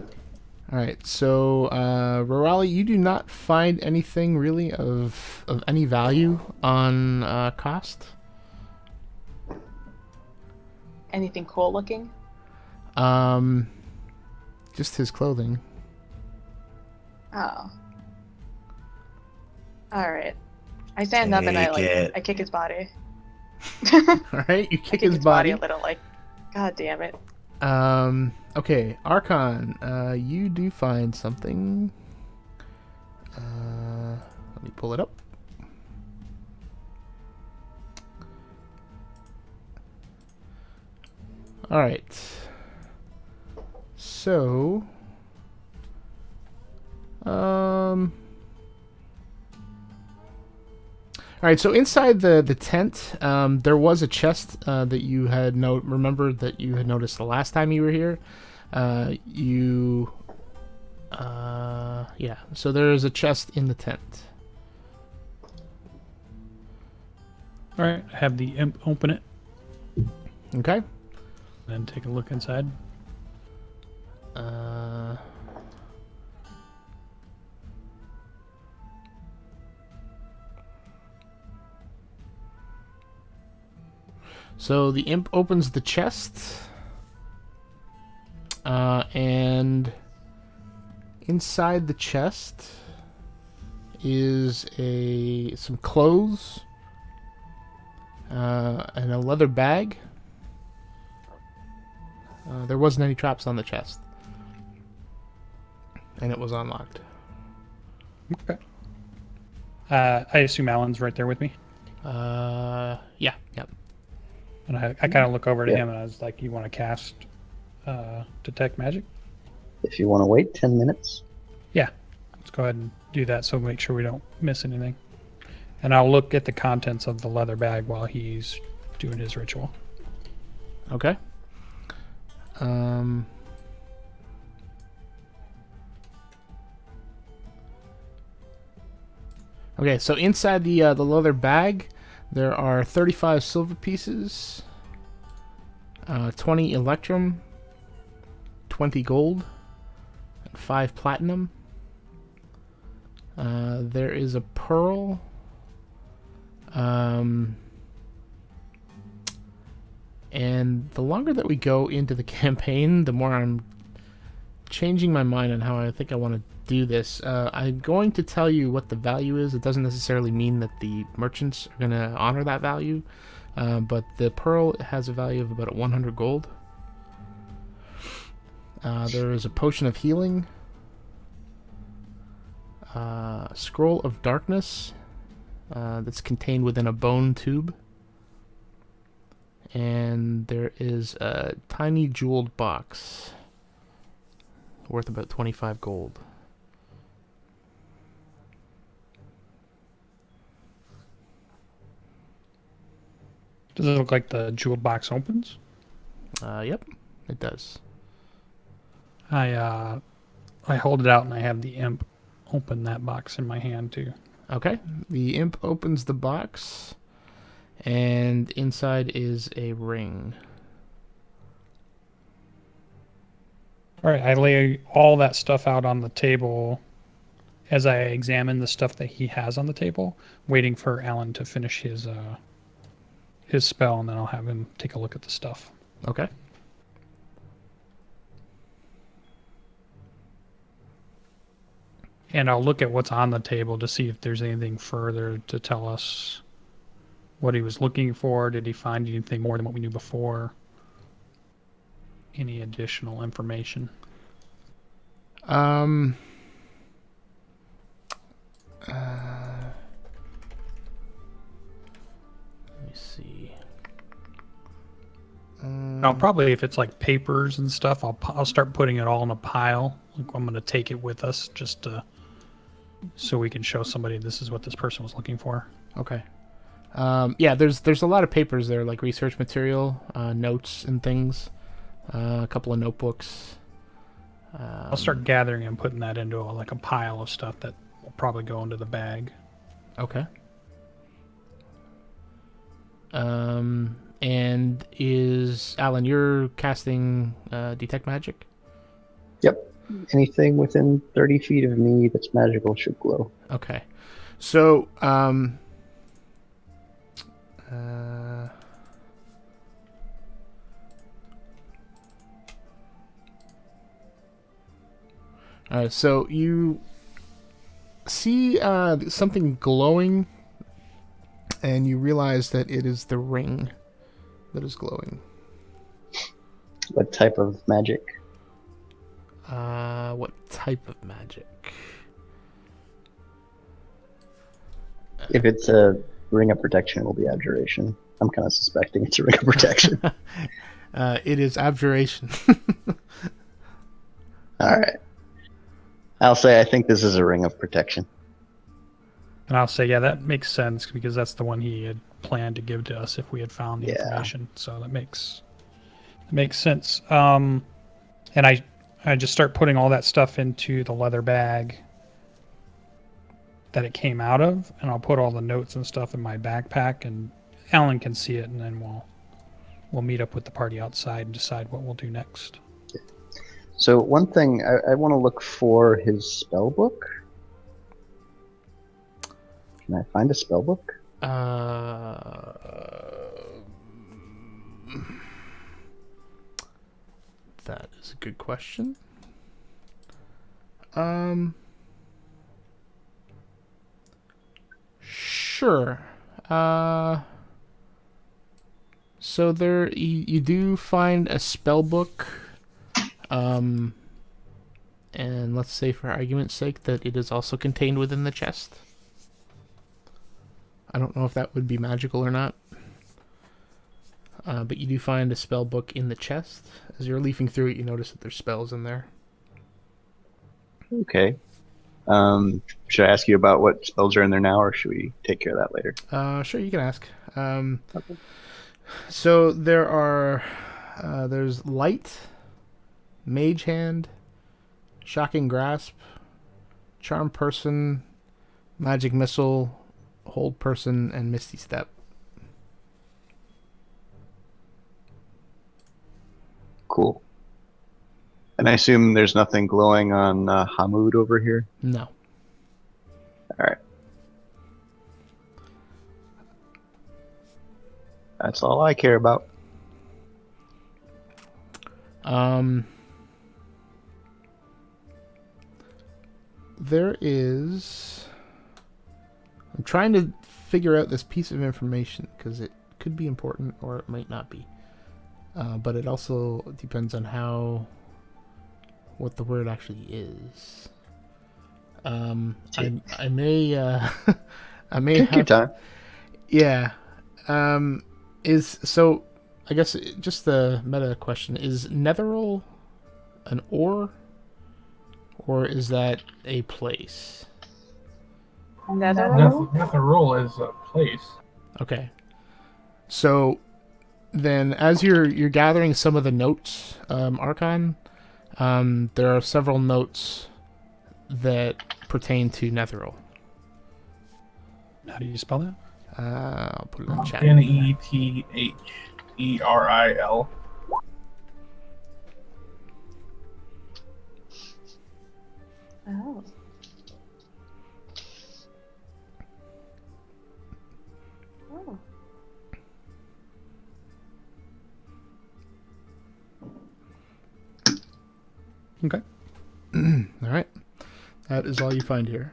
Speaker 1: All right, so Rirali, you do not find anything really of any value on cost.
Speaker 3: Anything cool looking?
Speaker 1: Just his clothing.
Speaker 3: Oh. Alright. I stand up and I kick his body.
Speaker 1: All right, you kick his body.
Speaker 3: A little, like, god damn it.
Speaker 1: Okay, Archon, you do find something. Let me pull it up. All right. So, all right, so inside the tent, there was a chest that you had remembered that you had noticed the last time you were here. Yeah, so there is a chest in the tent.
Speaker 2: All right, have the imp open it
Speaker 1: Okay.
Speaker 2: and take a look inside.
Speaker 1: So the imp opens the chest, and inside the chest is some clothes and a leather bag. There wasn't any traps on the chest, and it was unlocked.
Speaker 2: Okay. I assume Alan's right there with me.
Speaker 1: Yeah, yep.
Speaker 2: And I kind of look over to
Speaker 4: Yeah.
Speaker 2: him and I was like, "You want to cast detect magic?"
Speaker 4: If you want to wait 10 minutes.
Speaker 2: Yeah. Let's go ahead and do that so make sure we don't miss anything. And I'll look at the contents of the leather bag while he's doing his ritual.
Speaker 1: Okay. Okay, so inside the leather bag, there are 35 silver pieces, 20 electrum, 20 gold, and 5 platinum. There is a pearl. And the longer that we go into the campaign, the more I'm changing my mind on how I think I want to do this. I'm going to tell you what the value is. It doesn't necessarily mean that the merchants are going to honor that value, but the pearl has a value of about 100 gold. There is a potion of healing, scroll of darkness that's contained within a bone tube, and there is a tiny jeweled box worth about 25 gold.
Speaker 2: Does it look like the jeweled box opens?
Speaker 1: Yep, it does.
Speaker 2: I hold it out and I have the imp open that box in my hand too.
Speaker 1: Okay, the imp opens the box, and inside is a ring.
Speaker 2: All right, I lay all that stuff out on the table as I examine the stuff that he has on the table, waiting for Ahlen to finish his spell, and then I'll have him take a look at the stuff.
Speaker 1: Okay.
Speaker 2: And I'll look at what's on the table to see if there's anything further to tell us what he was looking for. Did he find anything more than what we knew before? Any additional information?
Speaker 1: Let me see.
Speaker 2: I'll probably, if it's like papers and stuff, I'll start putting it all in a pile. Like I'm going to take it with us just so we can show somebody this is what this person was looking for.
Speaker 1: Okay. Yeah, there's a lot of papers there, like research material, notes and things, a couple of notebooks.
Speaker 2: I'll start gathering and putting that into a pile of stuff that will probably go into the bag.
Speaker 1: Okay. And is Ahlen, you're casting detect magic?
Speaker 4: Yep. Anything within 30 feet of me that's magical should glow.
Speaker 1: Okay. So, alright, so you see something glowing, and you realize that it is the ring that is glowing.
Speaker 4: What type of magic?
Speaker 1: What type of magic?
Speaker 4: If it's a ring of protection, it will be abjuration. I'm kind of suspecting it's a ring of protection.
Speaker 1: It is abjuration.
Speaker 4: Alright. I'll say I think this is a ring of protection.
Speaker 2: And I'll say, yeah, that makes sense because that's the one he had planned to give to us if we had found the information. So that makes sense. And I just start putting all that stuff into the leather bag that it came out of, and I'll put all the notes and stuff in my backpack, and Ahlen can see it, and then we'll meet up with the party outside and decide what we'll do next.
Speaker 4: So one thing, I want to look for his spell book. Can I find a spell book?
Speaker 1: That is a good question. Sure. So there, you do find a spell book. And let's say for argument's sake that it is also contained within the chest. I don't know if that would be magical or not. But you do find a spell book in the chest. As you're leafing through it, you notice that there's spells in there.
Speaker 4: Okay. Should I ask you about what spells are in there now, or should we take care of that later?
Speaker 1: Sure, you can ask.
Speaker 4: Okay.
Speaker 1: So there are, there's Light, Mage Hand, Shocking Grasp, Charm Person, Magic Missile, Hold Person, and Misty Step.
Speaker 4: Cool. And I assume there's nothing glowing on Hamud over here?
Speaker 1: No.
Speaker 4: Alright. That's all I care about.
Speaker 1: There is... I'm trying to figure out this piece of information, because it could be important or it might not be. But it also depends on how what the word actually is. I may I may
Speaker 4: Take your
Speaker 1: have
Speaker 4: time.
Speaker 1: yeah. Is so I guess just the meta question is Netheril an ore, or is that a place?
Speaker 3: Netheril?
Speaker 6: Netheril is a place.
Speaker 1: Okay. So then, as you're gathering some of the notes, Archon, there are several notes that pertain to Netheril.
Speaker 2: How do you spell that?
Speaker 1: I'll put it in chat.
Speaker 6: Netheril.
Speaker 3: Oh. Oh.
Speaker 2: Okay.
Speaker 1: All right. That is all you find here.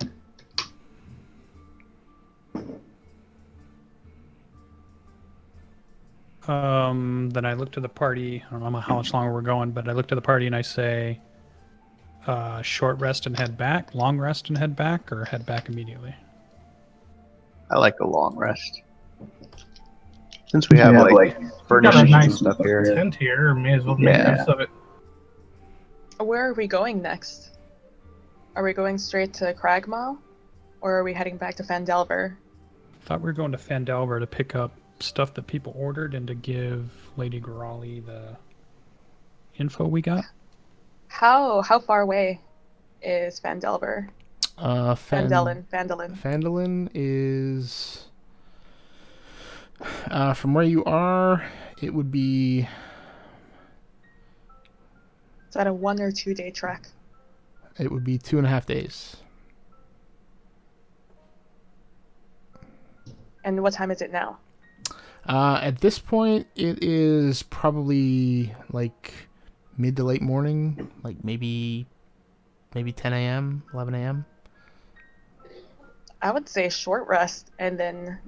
Speaker 2: Then I look to the party. I don't know how much longer we're going, but I look to the party and I say, short rest and head back, long rest and head back, or head back immediately.
Speaker 4: I like a long rest. Since we have like
Speaker 6: Got a
Speaker 4: furnishings
Speaker 6: nice
Speaker 4: and stuff here.
Speaker 6: tent here. May as well make
Speaker 4: Yeah.
Speaker 6: use of it.
Speaker 3: Where are we going next? Are we going straight to Cragmaw? Or are we heading back to Phandelver?
Speaker 2: Thought we were going to Phandelver to pick up stuff that people ordered and to give Lady Rirali the info we got.
Speaker 3: How far away is Phandelver? Phandalin.
Speaker 1: Phandalin is from where you are. It would be.
Speaker 3: Is that a 1 or 2 day trek?
Speaker 1: It would be 2.5 days.
Speaker 3: And what time is it now?
Speaker 1: At this point, it is probably like mid to late morning, like maybe 10 a.m., 11 a.m.
Speaker 3: I would say short rest and then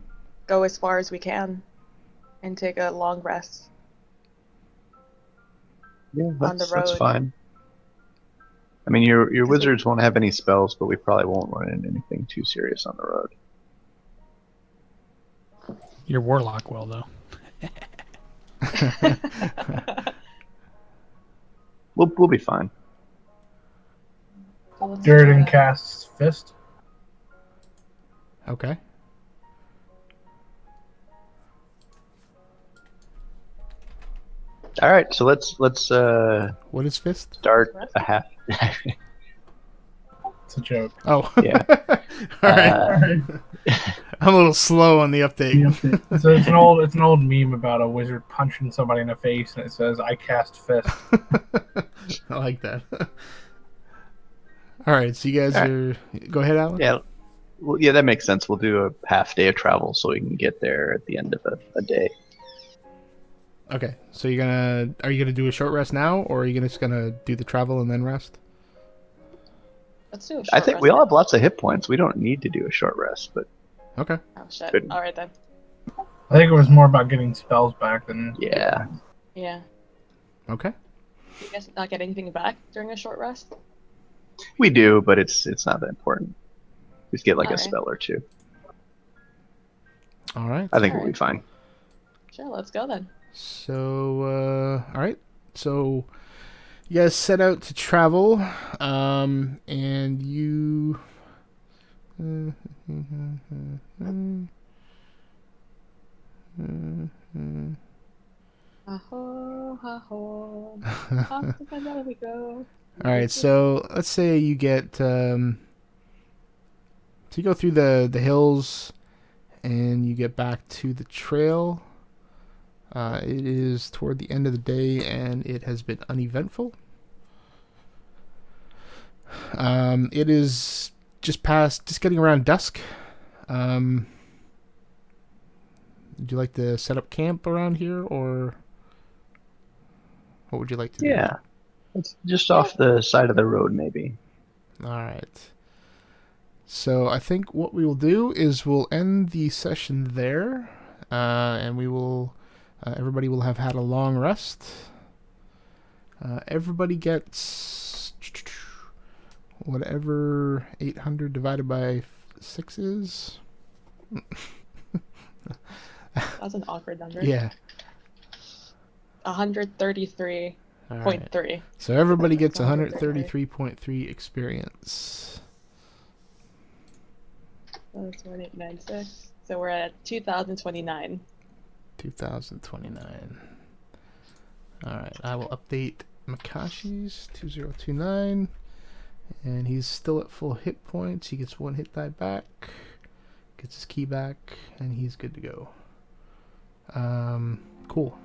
Speaker 3: go as far as we can and take a long rest.
Speaker 4: Yeah,
Speaker 3: On the
Speaker 4: that's
Speaker 3: road.
Speaker 4: fine. I mean, your wizards won't have any spells, but we probably won't run into anything too serious on the road.
Speaker 2: Your Warlock will, though.
Speaker 4: We'll be fine.
Speaker 6: Duradin casts Fist.
Speaker 1: Okay.
Speaker 4: All right, so let's
Speaker 1: What is fist?
Speaker 4: start a half.
Speaker 6: It's a joke.
Speaker 1: Oh.
Speaker 4: Yeah.
Speaker 1: All right. I'm a little slow on the uptake.
Speaker 6: So it's an old meme about a wizard punching somebody in the face, and it says, "I cast Fist."
Speaker 1: I like that. All right, so you guys are. Go ahead, Alan.
Speaker 4: Yeah. Well, yeah, that makes sense. We'll do a half day of travel so we can get there at the end of a day.
Speaker 1: Okay, so are you gonna do a short rest now, or are you just gonna do the travel and then rest?
Speaker 3: Let's do a short
Speaker 4: I think
Speaker 3: rest
Speaker 4: we all
Speaker 3: now.
Speaker 4: have lots of hit points. We don't need to do a short rest, but
Speaker 1: Okay.
Speaker 3: Oh shit.
Speaker 4: Good.
Speaker 3: Alright then.
Speaker 6: I think it was more about getting spells back than.
Speaker 4: yeah.
Speaker 3: Yeah.
Speaker 1: Okay.
Speaker 3: You guys not get anything back during a short rest?
Speaker 4: We do, but it's not that important. Just get like a
Speaker 3: Alright.
Speaker 4: spell or two.
Speaker 1: All right.
Speaker 4: I think we'll be fine.
Speaker 3: Sure, let's go then.
Speaker 1: So, all right. So, you guys set out to travel, and you.
Speaker 3: Aho, aho. Off to Phandelver we go.
Speaker 1: All right. So let's say you get. So you go through the hills, and you get back to the trail. It is toward the end of the day, and it has been uneventful. It is just getting around dusk. Would you like to set up camp around here, or what would you like to do?
Speaker 4: Yeah. It's just off the side of the road, maybe.
Speaker 1: All right. So I think what we will do is we'll end the session there, and we will. Everybody will have had a long rest. Everybody gets whatever 800 divided by 6 is.
Speaker 3: That's an awkward number.
Speaker 1: Yeah.
Speaker 3: 133.3.
Speaker 1: All right. So everybody gets 133.3 experience.
Speaker 3: That's 1896. So we're at 2029.
Speaker 1: 2029. All right. I will update Mikashi's 2029. And he's still at full hit points. He gets 1 hit die back. Gets his key back. And he's good to go. Cool.